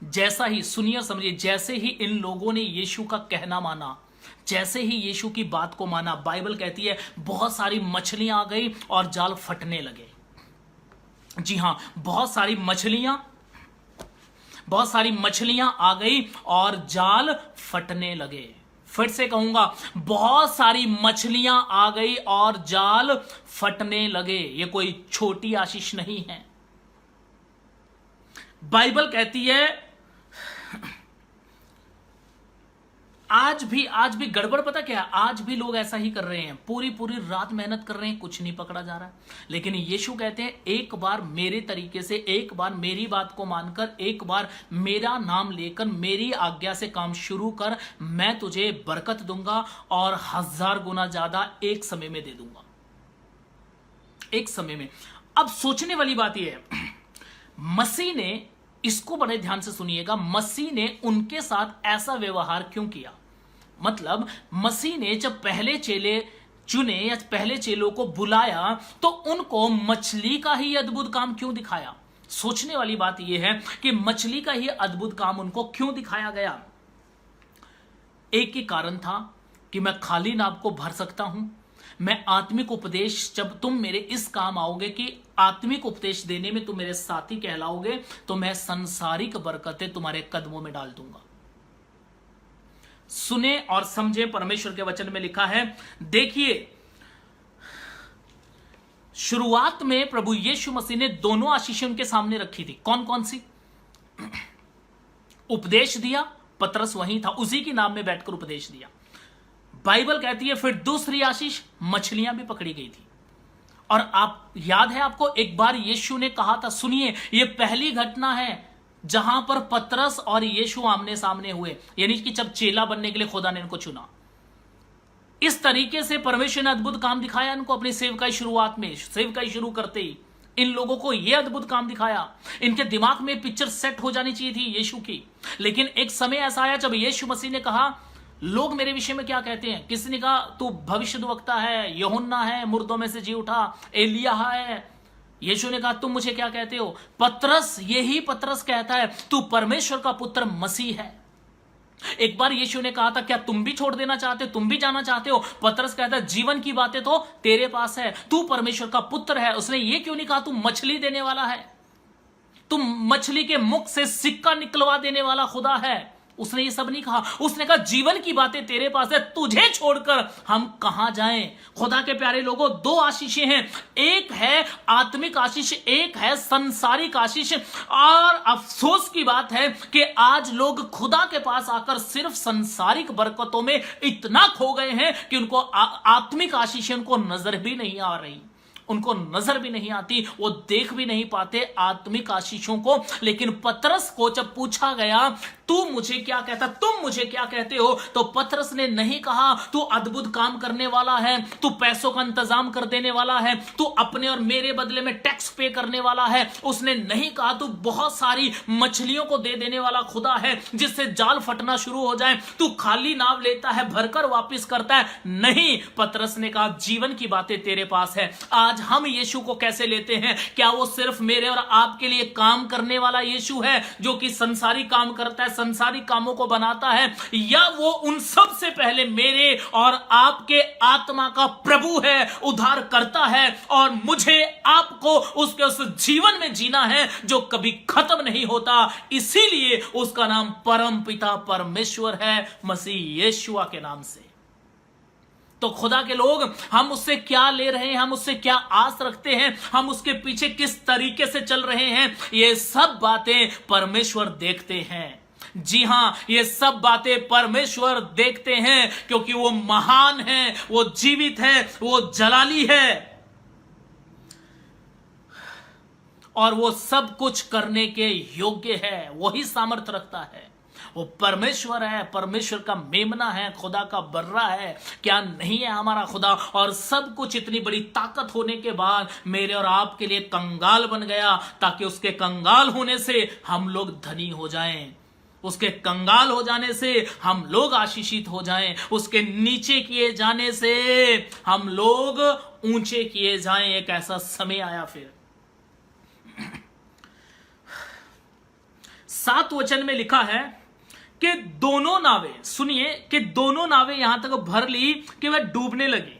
जैसा ही, सुनिए समझिए, जैसे ही इन लोगों ने यीशु का कहना माना, जैसे ही यीशु की बात को माना, बाइबल कहती है बहुत सारी मछलियां आ गई और जाल फटने लगे। जी हां, बहुत सारी मछलियां आ गई और जाल फटने लगे। फिर से कहूंगा, बहुत सारी मछलियां आ गई और जाल फटने लगे। ये कोई छोटी आशीष नहीं है। बाइबल कहती है आज भी गड़बड़ पता क्या है? आज भी लोग ऐसा ही कर रहे हैं, पूरी पूरी रात मेहनत कर रहे हैं, कुछ नहीं पकड़ा जा रहा है। लेकिन यीशु कहते हैं एक बार मेरे तरीके से, एक बार मेरी बात को मानकर, एक बार मेरा नाम लेकर, मेरी आज्ञा से काम शुरू कर, मैं तुझे बरकत दूंगा और 1000 गुना ज्यादा एक समय में दे दूंगा। एक समय में। अब सोचने वाली बात यह है, मसीह ने, इसको बड़े ध्यान से सुनिएगा, मसीह ने उनके साथ ऐसा व्यवहार क्यों किया? मतलब मसीह ने जब पहले चेले चुने या पहले चेलों को बुलाया तो उनको मछली का ही अद्भुत काम क्यों दिखाया? सोचने वाली बात यह है कि मछली का ही अद्भुत काम उनको क्यों दिखाया गया? एक ही कारण था कि मैं खाली नाव को भर सकता हूं। मैं आत्मिक उपदेश, जब तुम मेरे इस काम आओगे कि आत्मिक उपदेश देने में तुम मेरे साथी कहलाओगे, तो मैं संसारिक बरकतें तुम्हारे कदमों में डाल दूंगा। सुने और समझे, परमेश्वर के वचन में लिखा है, देखिए शुरुआत में प्रभु यीशु मसीह ने दोनों आशीषें उनके सामने रखी थी। कौन कौन सी? उपदेश दिया, पतरस वहीं था, उसी के नाम में बैठकर उपदेश दिया। बाइबल कहती है फिर दूसरी आशीष, मछलियां भी पकड़ी गई थी। और आप याद है आपको, एक बार यीशु ने कहा था, सुनिए ये पहली घटना है जहां पर पतरस और यीशु आमने सामने हुए, यानी कि जब चेला बनने के लिए खुदा ने इनको चुना। इस तरीके से परमेश्वर ने अद्भुत काम दिखाया इनको अपनी सेवकाई शुरुआत में, सेवकाई शुरू करते ही इन लोगों को यह अद्भुत काम दिखाया। इनके दिमाग में पिक्चर सेट हो जानी चाहिए थी यीशु की। लेकिन एक समय ऐसा आया जब यीशु मसीह ने कहा, लोग मेरे विषय में क्या कहते हैं? किसी ने कहा तू भविष्यद्वक्ता है, यूहन्ना है, मुर्दों में से जी उठा, एलिया है। यीशु ने कहा तुम मुझे क्या कहते हो? पतरस, यही पतरस कहता है तू परमेश्वर का पुत्र मसीह है। एक बार यीशु ने कहा था क्या तुम भी छोड़ देना चाहते हो, तुम भी जाना चाहते हो? पतरस कहता है जीवन की बातें तो तेरे पास है, तू परमेश्वर का पुत्र है। उसने ये क्यों नहीं कहा तू मछली देने वाला है, तुम मछली के मुख से सिक्का निकलवा देने वाला खुदा है। उसने ये सब नहीं कहा। उसने कहा जीवन की बातें तेरे पास है, तुझे छोड़कर हम कहां जाएं। खुदा के प्यारे लोगों, दो आशीषें हैं, एक है आत्मिक आशीष, एक है संसारिक आशीष। और अफसोस की बात है कि आज लोग खुदा के पास आकर सिर्फ संसारिक बरकतों में इतना खो गए हैं कि उनको आत्मिक आशीषें उनको नजर भी नहीं आ रही, उनको नजर भी नहीं आती, वो देख भी नहीं पाते आत्मिक आशीषों को। लेकिन पतरस को जब पूछा गया तू मुझे क्या कहता, तुम मुझे क्या कहते हो, तो पतरस ने नहीं कहा तू अद्भुत काम करने वाला है, तू पैसों का इंतजाम कर देने वाला है, तू अपने और मेरे बदले में टैक्स पे करने वाला है। उसने नहीं कहा तू बहुत सारी मछलियों को दे देने वाला खुदा है जिससे जाल फटना शुरू हो जाए, तू खाली नाव लेता है भरकर वापिस करता है। नहीं, पतरस ने कहा जीवन की बातें तेरे पास है। आज हम यीशु को कैसे लेते हैं? क्या वो सिर्फ मेरे और आपके लिए काम करने वाला यीशु है जो कि संसारी काम करता है, संसारी कामों को बनाता है, या वो उन सब से पहले मेरे और आपके आत्मा का प्रभु है, उद्धार करता है, और मुझे आपको उसके उस जीवन में जीना है जो कभी खत्म नहीं होता। इसीलिए उसका नाम परम पिता परमेश्वर है, मसीह यीशुआ के नाम से। तो खुदा के लोग, हम उससे क्या ले रहे हैं, हम उससे क्या आस रखते हैं, हम उसके पीछे किस तरीके से चल रहे हैं, ये सब बातें परमेश्वर देखते हैं। जी हां, ये सब बातें परमेश्वर देखते हैं क्योंकि वो महान है, वो जीवित है, वो जलाली है, और वो सब कुछ करने के योग्य है, वही सामर्थ्य रखता है। वो परमेश्वर है, परमेश्वर का मेमना है, खुदा का बर्रा है, क्या नहीं है हमारा खुदा। और सब कुछ इतनी बड़ी ताकत होने के बाद मेरे और आपके लिए कंगाल बन गया, ताकि उसके कंगाल होने से हम लोग धनी हो जाएं, उसके कंगाल हो जाने से हम लोग आशीषित हो जाएं, उसके नीचे किए जाने से हम लोग ऊंचे किए जाएं। एक ऐसा समय आया फिर 7 वचन में लिखा है कि दोनों नावें, सुनिए, कि दोनों नावें यहां तक भर ली कि वह डूबने लगी।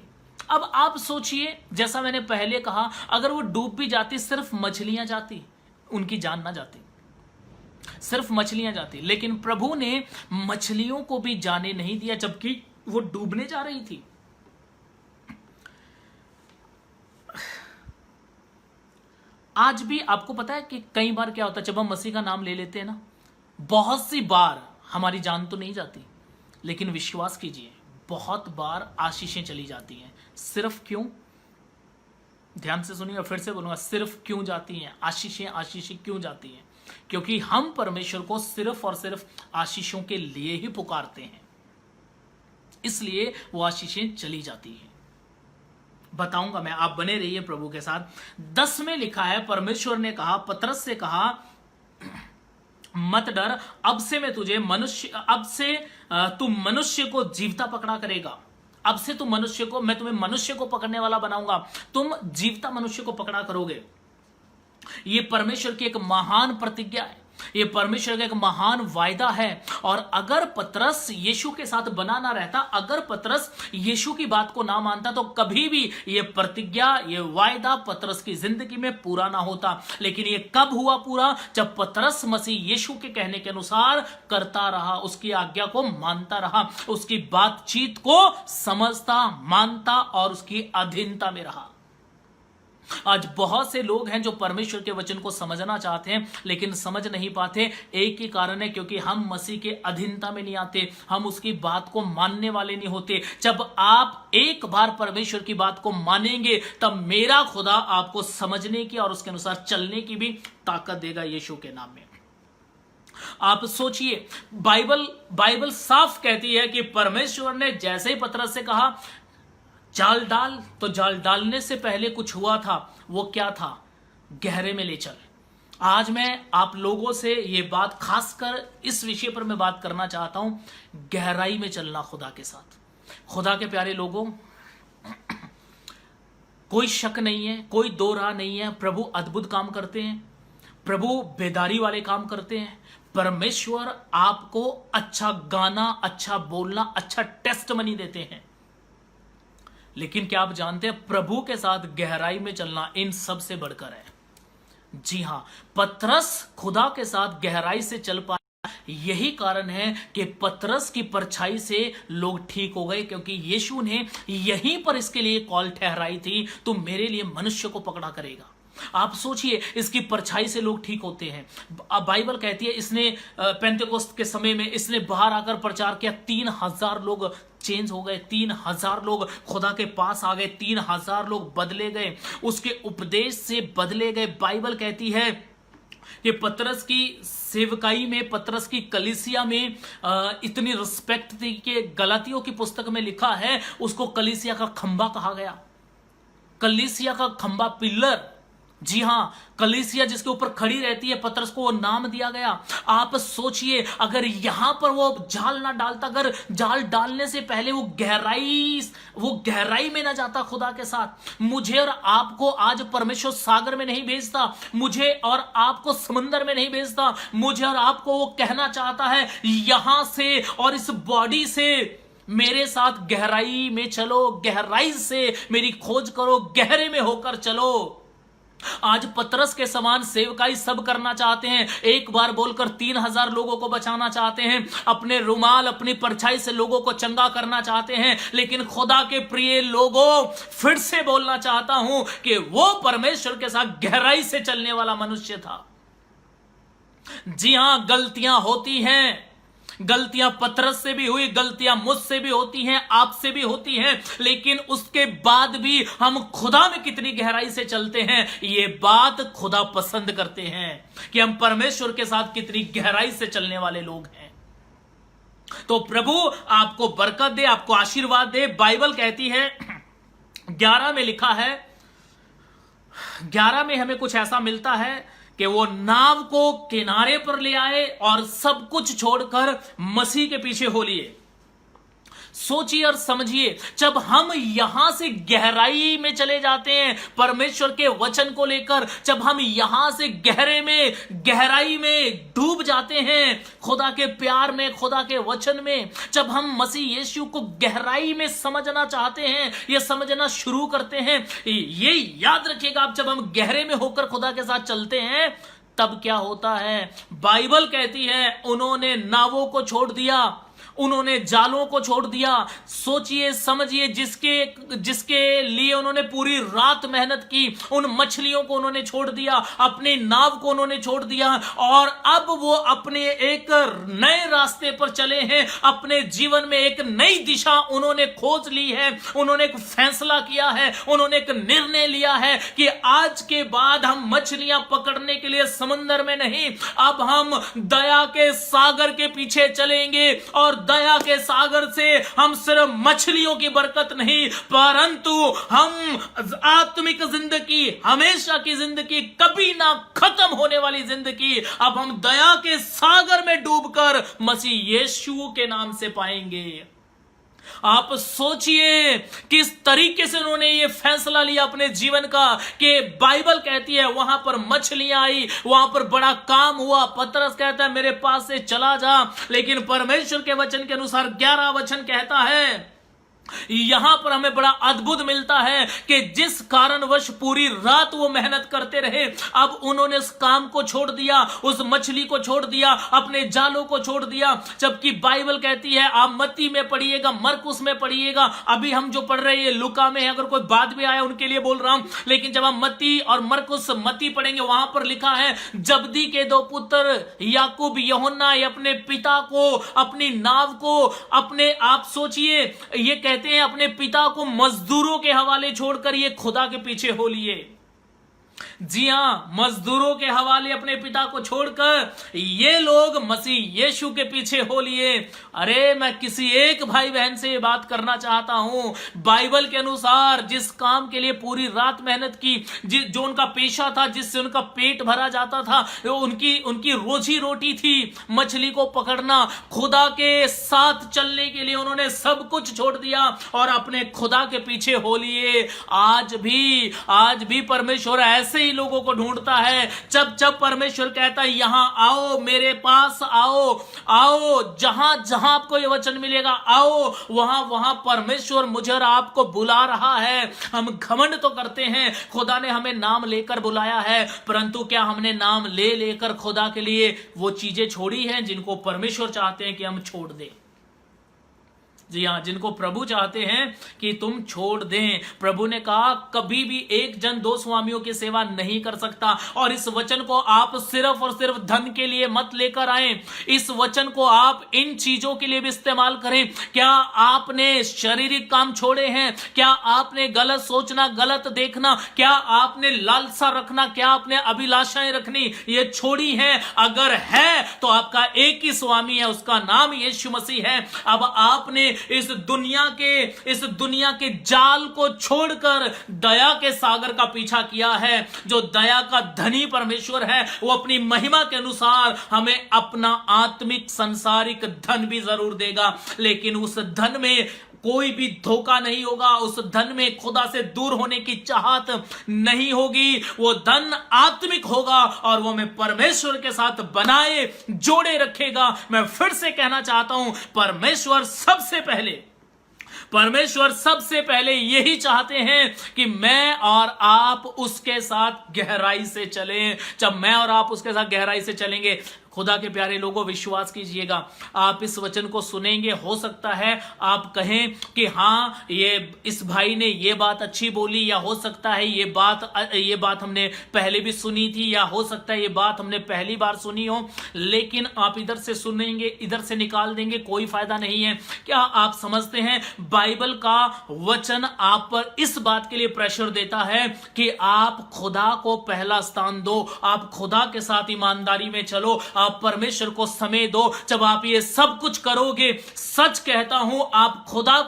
अब आप सोचिए, जैसा मैंने पहले कहा, अगर वो डूब भी जाती, सिर्फ मछलियां जाती, उनकी जान ना जाती, सिर्फ मछलियां जाती। लेकिन प्रभु ने मछलियों को भी जाने नहीं दिया, जबकि वो डूबने जा रही थी। आज भी आपको पता है कि कई बार क्या होता है, जब हम मसीह का नाम ले लेते हैं ना, बहुत सी बार हमारी जान तो नहीं जाती, लेकिन विश्वास कीजिए बहुत बार आशीषें चली जाती हैं। सिर्फ क्यों? ध्यान से सुनिए, फिर से बोलूंगा, सिर्फ क्यों जाती हैं आशीषें क्यों जाती हैं? क्योंकि हम परमेश्वर को सिर्फ और सिर्फ आशीषों के लिए ही पुकारते हैं, इसलिए वो आशीषें चली जाती हैं। बताऊंगा मैं, आप बने रहिए प्रभु के साथ। 10 में लिखा है, परमेश्वर ने कहा, पतरस से कहा, मत डर, अब से तू मनुष्य को जीवता पकड़ा करेगा। अब से तू मैं तुम्हें मनुष्य को पकड़ने वाला बनाऊंगा, तुम जीवता मनुष्य को पकड़ा करोगे। ये परमेश्वर की एक महान प्रतिज्ञा है, ये परमेश्वर का एक महान वायदा है। और अगर पतरस यीशु के साथ बना ना रहता, अगर पतरस यीशु की बात को ना मानता, तो कभी भी ये प्रतिज्ञा, ये वायदा पतरस की जिंदगी में पूरा ना होता। लेकिन ये कब हुआ पूरा? जब पतरस मसीह यीशु के कहने के अनुसार करता रहा, उसकी आज्ञा को मानता रहा, उसकी बातचीत को समझता, मानता और उसकी अधीनता में रहा। आज बहुत से लोग हैं जो परमेश्वर के वचन को समझना चाहते हैं, लेकिन समझ नहीं पाते। एक ही कारण है, क्योंकि हम मसीह के अधीनता में नहीं आते, हम उसकी बात को मानने वाले नहीं होते। जब आप एक बार परमेश्वर की बात को मानेंगे, तब मेरा खुदा आपको समझने की और उसके अनुसार चलने की भी ताकत देगा, यीशु के नाम में। आप सोचिए, बाइबल साफ कहती है कि परमेश्वर ने जैसे ही पतरस से कहा जाल डाल, तो जाल डालने से पहले कुछ हुआ था। वो क्या था? गहरे में ले चल। आज मैं आप लोगों से ये बात, खासकर इस विषय पर मैं बात करना चाहता हूं, गहराई में चलना खुदा के साथ। खुदा के प्यारे लोगों, कोई शक नहीं है, कोई दो राह नहीं है, प्रभु अद्भुत काम करते हैं, प्रभु बेदारी वाले काम करते हैं। परमेश्वर आपको अच्छा गाना, अच्छा बोलना, अच्छा टेस्टमनी देते हैं। लेकिन क्या आप जानते हैं, प्रभु के साथ गहराई में चलना इन सब से बढ़कर है। जी हां, पतरस खुदा के साथ गहराई से चल पाया, यही कारण है कि पतरस की परछाई से लोग ठीक हो गए, क्योंकि यीशु ने यहीं पर इसके लिए कॉल ठहराई थी, तू मेरे लिए मनुष्य को पकड़ा करेगा। आप सोचिए, इसकी परछाई से लोग ठीक होते हैं। बाइबल कहती है, इसने पेंटेकोस्त के समय में इसने बाहर आकर प्रचार किया, 3000 लोग चेंज हो गए, 3000 लोग खुदा के पास आ गए, 3000 लोग बदले गए, उसके उपदेश से बदले गए। बाइबल कहती है कि पतरस की सेवकाई में, पतरस की कलीसिया में इतनी रिस्पेक्ट थी कि गलातियों की पुस्तक में लिखा है, उसको कलीसिया का खंबा कहा गया। कलीसिया का खंबा, पिलर। जी हां, कलीसिया जिसके ऊपर खड़ी रहती है, पतरस को वो नाम दिया गया। आप सोचिए, अगर यहां पर वो जाल ना डालता, अगर जाल डालने से पहले वो गहराई में ना जाता खुदा के साथ, मुझे और आपको आज परमेश्वर सागर में नहीं भेजता, मुझे और आपको समंदर में नहीं भेजता। मुझे और आपको वो कहना चाहता है, यहां से और इस बॉडी से मेरे साथ गहराई में चलो, गहराई से मेरी खोज करो, गहरे में होकर चलो। आज पतरस के समान सेवकाई सब करना चाहते हैं, एक बार बोलकर 3000 लोगों को बचाना चाहते हैं, अपने रुमाल, अपनी परछाई से लोगों को चंगा करना चाहते हैं। लेकिन खुदा के प्रिय लोगों, फिर से बोलना चाहता हूं कि वो परमेश्वर के साथ गहराई से चलने वाला मनुष्य था। जी हां, गलतियां होती हैं, गलतियां पतरस से भी हुई, गलतियां मुझसे भी होती हैं, आपसे भी होती हैं, लेकिन उसके बाद भी हम खुदा में कितनी गहराई से चलते हैं, ये बात खुदा पसंद करते हैं कि हम परमेश्वर के साथ कितनी गहराई से चलने वाले लोग हैं। तो प्रभु आपको बरकत दे, आपको आशीर्वाद दे। बाइबल कहती है 11 में लिखा है, 11 में हमें कुछ ऐसा मिलता है कि वो नाव को किनारे पर ले आए और सब कुछ छोड़कर मसीह के पीछे हो लिए। सोचिए और समझिए, जब हम यहां से गहराई में चले जाते हैं परमेश्वर के वचन को लेकर, जब हम यहां से गहराई में डूब जाते हैं खुदा के प्यार में, खुदा के वचन में, जब हम मसीह यीशु को गहराई में समझना चाहते हैं, ये समझना शुरू करते हैं, ये याद रखिएगा, आप जब हम गहरे में होकर खुदा के साथ चलते हैं तब क्या होता है। बाइबल कहती है उन्होंने नावों को छोड़ दिया, उन्होंने जालों को छोड़ दिया। सोचिए समझिए, जिसके लिए उन्होंने पूरी रात मेहनत की, उन मछलियों को उन्होंने छोड़ दिया, अपनी नाव को उन्होंने छोड़ दिया, और अब वो अपने एक नए रास्ते पर चले हैं। अपने जीवन में एक नई दिशा उन्होंने खोज ली है, उन्होंने एक फैसला किया है, उन्होंने एक निर्णय लिया है कि आज के बाद हम मछलियां पकड़ने के लिए समुद्र में नहीं, अब हम दया के सागर के पीछे चलेंगे। और दया के सागर से हम सिर्फ मछलियों की बरकत नहीं, परंतु हम आत्मिक जिंदगी, हमेशा की जिंदगी, कभी ना खत्म होने वाली जिंदगी, अब हम दया के सागर में डूबकर मसीह यीशु के नाम से पाएंगे। आप सोचिए किस तरीके से उन्होंने ये फैसला लिया अपने जीवन का, कि बाइबल कहती है वहां पर मछलियां आई, वहां पर बड़ा काम हुआ। पतरस कहता है मेरे पास से चला जा, लेकिन परमेश्वर के वचन के अनुसार 11 वचन कहता है, यहां पर हमें बड़ा अद्भुत मिलता है कि जिस कारणवश पूरी रात वो मेहनत करते रहे, अब उन्होंने उस काम को छोड़ दिया, उस मछली को छोड़ दिया, अपने जालों को छोड़ दिया। जबकि बाइबल कहती है, आप मत्ती में पढ़िएगा, मरकुस में पढ़िएगा, अभी हम जो पढ़ रहे हैं लूका में है, अगर कोई बाद में आया उनके लिए बोल रहा हूं, लेकिन जब हम मत्ती और मरकुस, मत्ती पढ़ेंगे वहां पर लिखा है जब्दी के 2 पुत्र याकूब यूहन्ना अपने पिता को, अपनी नाव को, अपने, आप सोचिए, ये कहते हैं अपने पिता को मजदूरों के हवाले छोड़कर ये खुदा के पीछे हो लिए। जी हां, मजदूरों के हवाले अपने पिता को छोड़कर ये लोग मसीह यीशु के पीछे हो लिए। अरे मैं किसी एक भाई बहन से ये बात करना चाहता हूं, बाइबल के अनुसार जिस काम के लिए पूरी रात मेहनत की, जो उनका पेशा था, जिससे उनका पेट भरा जाता था, उनकी रोजी रोटी थी मछली को पकड़ना, खुदा के साथ चलने के लिए उन्होंने सब कुछ छोड़ दिया और अपने खुदा के पीछे हो लिए। आज भी परमेश्वर ऐसे ही लोगों को ढूंढता है। जब परमेश्वर कहता है यहां आओ, मेरे पास आओ, जहां आपको ये वचन मिलेगा, आओ, वहां परमेश्वर मुझे और आपको बुला रहा है। हम घमंड तो करते हैं, खुदा ने हमें नाम लेकर बुलाया है, परंतु क्या हमने नाम लेकर खुदा के लिए वो चीजें छोड़ी हैं जिनको परमेश्वर चाहते हैं कि हम छोड़ दें? जी हां, जिनको प्रभु चाहते हैं कि तुम छोड़ दें। प्रभु ने कहा कभी भी एक जन 2 स्वामियों की सेवा नहीं कर सकता। और इस वचन को आप सिर्फ और सिर्फ धन के लिए मत लेकर आए, इस वचन को आप इन चीजों के लिए भी इस्तेमाल करें। क्या आपने शारीरिक काम छोड़े हैं? क्या आपने गलत सोचना, गलत देखना, क्या आपने लालसा रखना, क्या आपने अभिलाषाएं रखनी, ये छोड़ी हैं? अगर है तो आपका एक ही स्वामी है, उसका नाम यीशु मसीह है। अब आपने इस दुनिया के जाल को छोड़कर दया के सागर का पीछा किया है। जो दया का धनी परमेश्वर है, वो अपनी महिमा के अनुसार हमें अपना आत्मिक सांसारिक धन भी जरूर देगा, लेकिन उस धन में कोई भी धोखा नहीं होगा, उस धन में खुदा से दूर होने की चाहत नहीं होगी। वो धन आत्मिक होगा और वो हमें परमेश्वर के साथ बनाए जोड़े रखेगा। मैं फिर से कहना चाहता हूं, परमेश्वर सबसे पहले यही चाहते हैं कि मैं और आप उसके साथ गहराई से चलें। जब मैं और आप उसके साथ गहराई से चलेंगे, खुदा के प्यारे लोगों, विश्वास कीजिएगा, आप इस वचन को सुनेंगे, हो सकता है आप कहें कि हाँ, इस भाई ने ये बात अच्छी बोली, या हो सकता है ये बात हमने पहले भी सुनी थी, या हो सकता है ये बात हमने पहली बार सुनी हो। लेकिन आप इधर से सुनेंगे, इधर से निकाल देंगे, कोई फायदा नहीं है। क्या आप समझते हैं, बाइबल का वचन आप पर इस बात के लिए प्रेशर देता है कि आप खुदा को पहला स्थान दो, आप खुदा के साथ ईमानदारी में चलो, आप परमेश्वर को समय दो। जब आप ये सब कुछ करोगे, सच कहता हूं, आप खुदा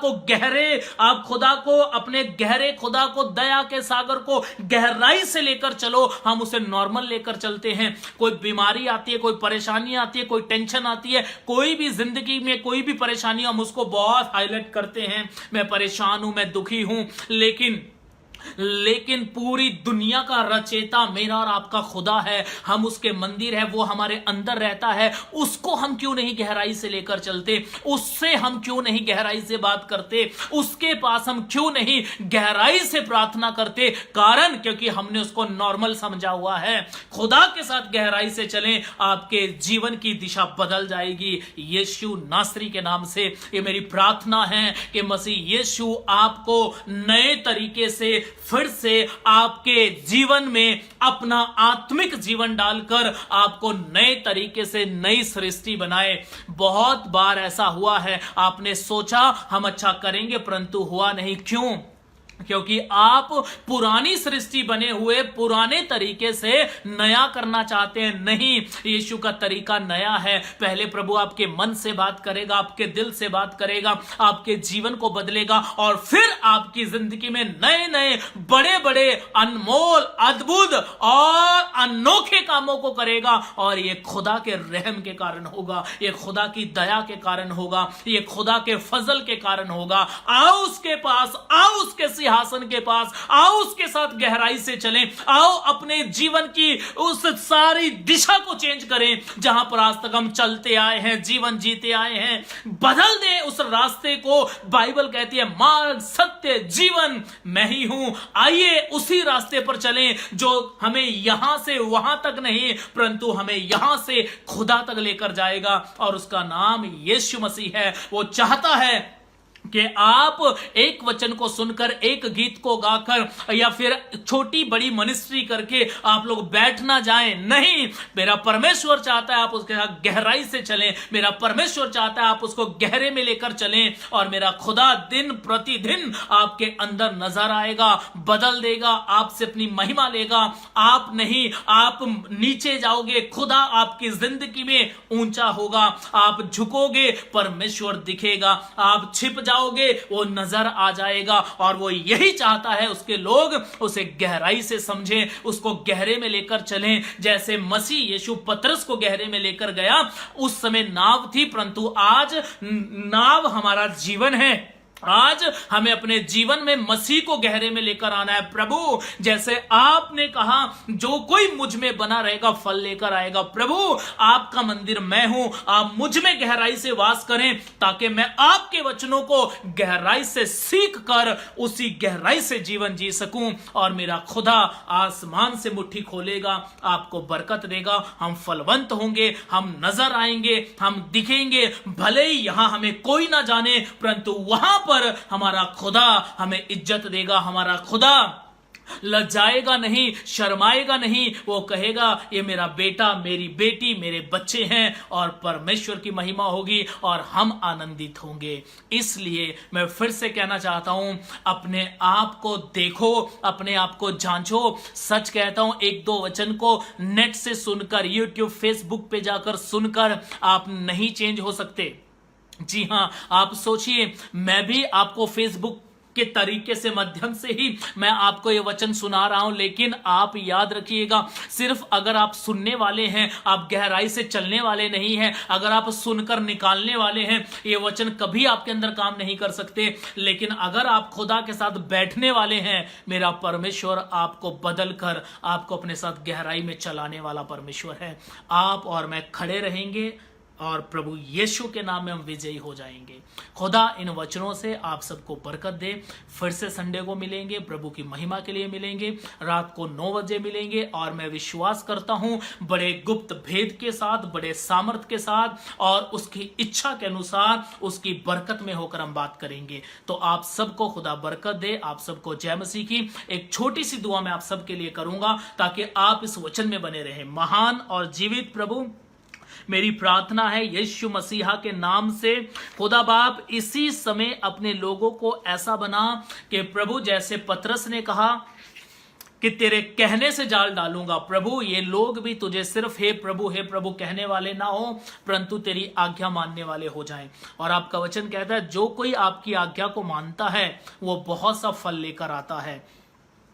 को अपने गहरे खुदा को, दया के सागर को गहराई से लेकर चलो। हम उसे नॉर्मल लेकर चलते हैं। कोई बीमारी आती है, कोई परेशानी आती है, कोई टेंशन आती है, कोई भी जिंदगी में कोई भी परेशानी, हम उसको बहुत हाईलाइट करते हैं, मैं परेशान हूं, मैं दुखी हूं। लेकिन पूरी दुनिया का रचयिता मेरा और आपका खुदा है। हम उसके मंदिर है, वो हमारे अंदर रहता है। उसको हम क्यों नहीं गहराई से लेकर चलते? उससे हम क्यों नहीं गहराई से बात करते? उसके पास हम क्यों नहीं गहराई से प्रार्थना करते? कारण क्योंकि हमने उसको नॉर्मल समझा हुआ है। खुदा के साथ गहराई से चलें, आपके जीवन की दिशा बदल जाएगी। यीशु नासरी के नाम से ये मेरी प्रार्थना है कि मसीह यीशु आपको नए तरीके से फिर से आपके जीवन में अपना आत्मिक जीवन डालकर आपको नए तरीके से नई सृष्टि बनाए। बहुत बार ऐसा हुआ है, आपने सोचा हम अच्छा करेंगे परंतु हुआ नहीं। क्यों? क्योंकि आप पुरानी सृष्टि बने हुए पुराने तरीके से नया करना चाहते हैं। नहीं, यीशु का तरीका नया है। पहले प्रभु आपके मन से बात करेगा, आपके दिल से बात करेगा, आपके जीवन को बदलेगा और फिर आपकी जिंदगी में नए नए बड़े बड़े अनमोल, अद्भुत और अनोखे कामों को करेगा। और ये खुदा के रहम के कारण होगा, ये खुदा की दया के कारण होगा, ये खुदा के फजल के कारण होगा। आओ उसके पास, आओ उसके सिंहासन के पास, आओ उसके साथ गहराई से चलें। आओ अपने जीवन की उस सारी दिशा को चेंज करें जहां पर आज तक हम चलते आए हैं, जीवन जीते आए हैं। बदल दें उस रास्ते को। बाइबल कहती है मार्ग, सत्य, जीवन मैं ही हूं। आइए उसी रास्ते पर चलें जो हमें यहां से वहां तक नहीं परंतु हमें यहां से खुदा तक लेकर जाएगा। और उसका नाम यीशु मसीह है। वो चाहता है कि आप एक वचन को सुनकर, एक गीत को गाकर या फिर छोटी बड़ी मिनिस्ट्री करके आप लोग बैठ ना जाएं। नहीं, मेरा परमेश्वर चाहता है आप उसके साथ गहराई से चलें। मेरा परमेश्वर चाहता है आप उसको गहरे में लेकर चलें। और मेरा खुदा दिन प्रतिदिन आपके अंदर नजर आएगा, बदल देगा, आपसे अपनी महिमा लेगा। आप नहीं, आप नीचे जाओगे, खुदा आपकी जिंदगी में ऊंचा होगा। आप झुकोगे, परमेश्वर दिखेगा। आप छिप जाओगे, वो नजर आ जाएगा। और वो यही चाहता है उसके लोग उसे गहराई से समझें, उसको गहरे में लेकर चलें। जैसे मसीह यीशु पतरस को गहरे में लेकर गया, उस समय नाव थी परंतु आज नाव हमारा जीवन है। आज हमें अपने जीवन में मसीह को गहरे में लेकर आना है। प्रभु, जैसे आपने कहा जो कोई मुझ में बना रहेगा फल लेकर आएगा। प्रभु, आपका मंदिर मैं हूं, आप मुझ में गहराई से वास करें ताकि मैं आपके वचनों को गहराई से सीख कर उसी गहराई से जीवन जी सकूं। और मेरा खुदा आसमान से मुट्ठी खोलेगा, आपको बरकत देगा। हम फलवंत होंगे, हम नजर आएंगे, हम दिखेंगे। भले ही यहां हमें कोई ना जाने परंतु वहां पर हमारा खुदा हमें इज्जत देगा। हमारा खुदा लज्जाएगा नहीं, शर्माएगा नहीं। वो कहेगा ये मेरा बेटा, मेरी बेटी, मेरे बच्चे हैं। और परमेश्वर की महिमा होगी और हम आनंदित होंगे। इसलिए मैं फिर से कहना चाहता हूं, अपने आप को देखो, अपने आप को जांचो। सच कहता हूं, एक दो वचन को नेट से सुनकर, यूट्यूब, फेसबुक पे जाकर सुनकर आप नहीं चेंज हो सकते। जी हां, आप सोचिए, मैं भी आपको फेसबुक के तरीके से, माध्यम से ही मैं आपको ये वचन सुना रहा हूं। लेकिन आप याद रखिएगा, सिर्फ अगर आप सुनने वाले हैं, आप गहराई से चलने वाले नहीं हैं, अगर आप सुनकर निकालने वाले हैं, ये वचन कभी आपके अंदर काम नहीं कर सकते। लेकिन अगर आप खुदा के साथ बैठने वाले हैं, मेरा परमेश्वर आपको बदल कर आपको अपने साथ गहराई में चलाने वाला परमेश्वर है। आप और मैं खड़े रहेंगे और प्रभु यीशु के नाम में हम विजयी हो जाएंगे। खुदा इन वचनों से आप सबको बरकत दे। फिर से संडे को मिलेंगे, प्रभु की महिमा के लिए मिलेंगे, रात को 9 बजे मिलेंगे। और मैं विश्वास करता हूं बड़े गुप्त भेद के साथ, बड़े सामर्थ के साथ और उसकी इच्छा के अनुसार उसकी बरकत में होकर हम बात करेंगे। तो आप सबको खुदा बरकत दे। आप सबको जय मसीह की। एक छोटी सी दुआ मैं आप सबके लिए करूंगा ताकि आप इस वचन में बने रहें। महान और जीवित प्रभु, मेरी प्रार्थना है यीशु मसीहा के नाम से, खुदा बाप इसी समय अपने लोगों को ऐसा बना कि प्रभु, जैसे पतरस ने कहा कि तेरे कहने से जाल डालूंगा। प्रभु, ये लोग भी तुझे सिर्फ हे प्रभु कहने वाले ना हो, परंतु तेरी आज्ञा मानने वाले हो जाएं। और आपका वचन कहता है जो कोई आपकी आज्ञा को मानता है वो बहुत सा फल लेकर आता है।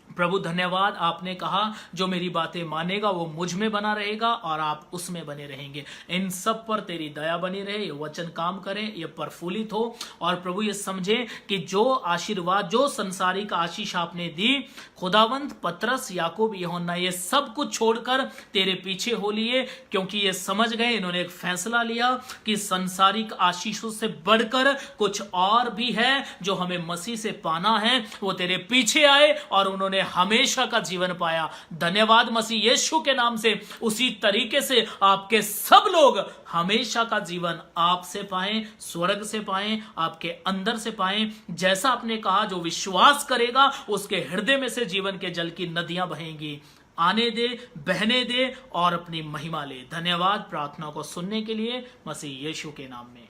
प्रभु धन्यवाद, आपने कहा जो मेरी बातें मानेगा वो मुझ में बना रहेगा और आप उसमें बने रहेंगे। इन सब पर तेरी दया बनी रहे, ये वचन काम करे, ये प्रफुल्लित हो। और प्रभु ये समझे कि जो आशीर्वाद, जो संसारिक आशीष आपने दी, खुदावंत पतरस, याकूब, यूहन्ना ये सब कुछ छोड़कर तेरे पीछे हो लिए, क्योंकि ये समझ गए, इन्होंने एक फैसला लिया कि संसारिक आशीषों से बढ़कर कुछ और भी है जो हमें मसीह से पाना है। वो तेरे पीछे आए और उन्होंने हमेशा का जीवन पाया। धन्यवाद मसीह यीशु के नाम से। उसी तरीके से आपके सब लोग हमेशा का जीवन आपसे पाएं, स्वर्ग से पाएं, आपके अंदर से पाएं। जैसा आपने कहा जो विश्वास करेगा उसके हृदय में से जीवन के जल की नदियां बहेंगी। आने दे, बहने दे और अपनी महिमा ले। धन्यवाद प्रार्थना को सुनने के लिए मसीह यीशु के नाम में,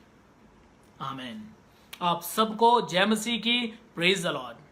आमीन। आप सबको जय मसीह की। Praise the Lord.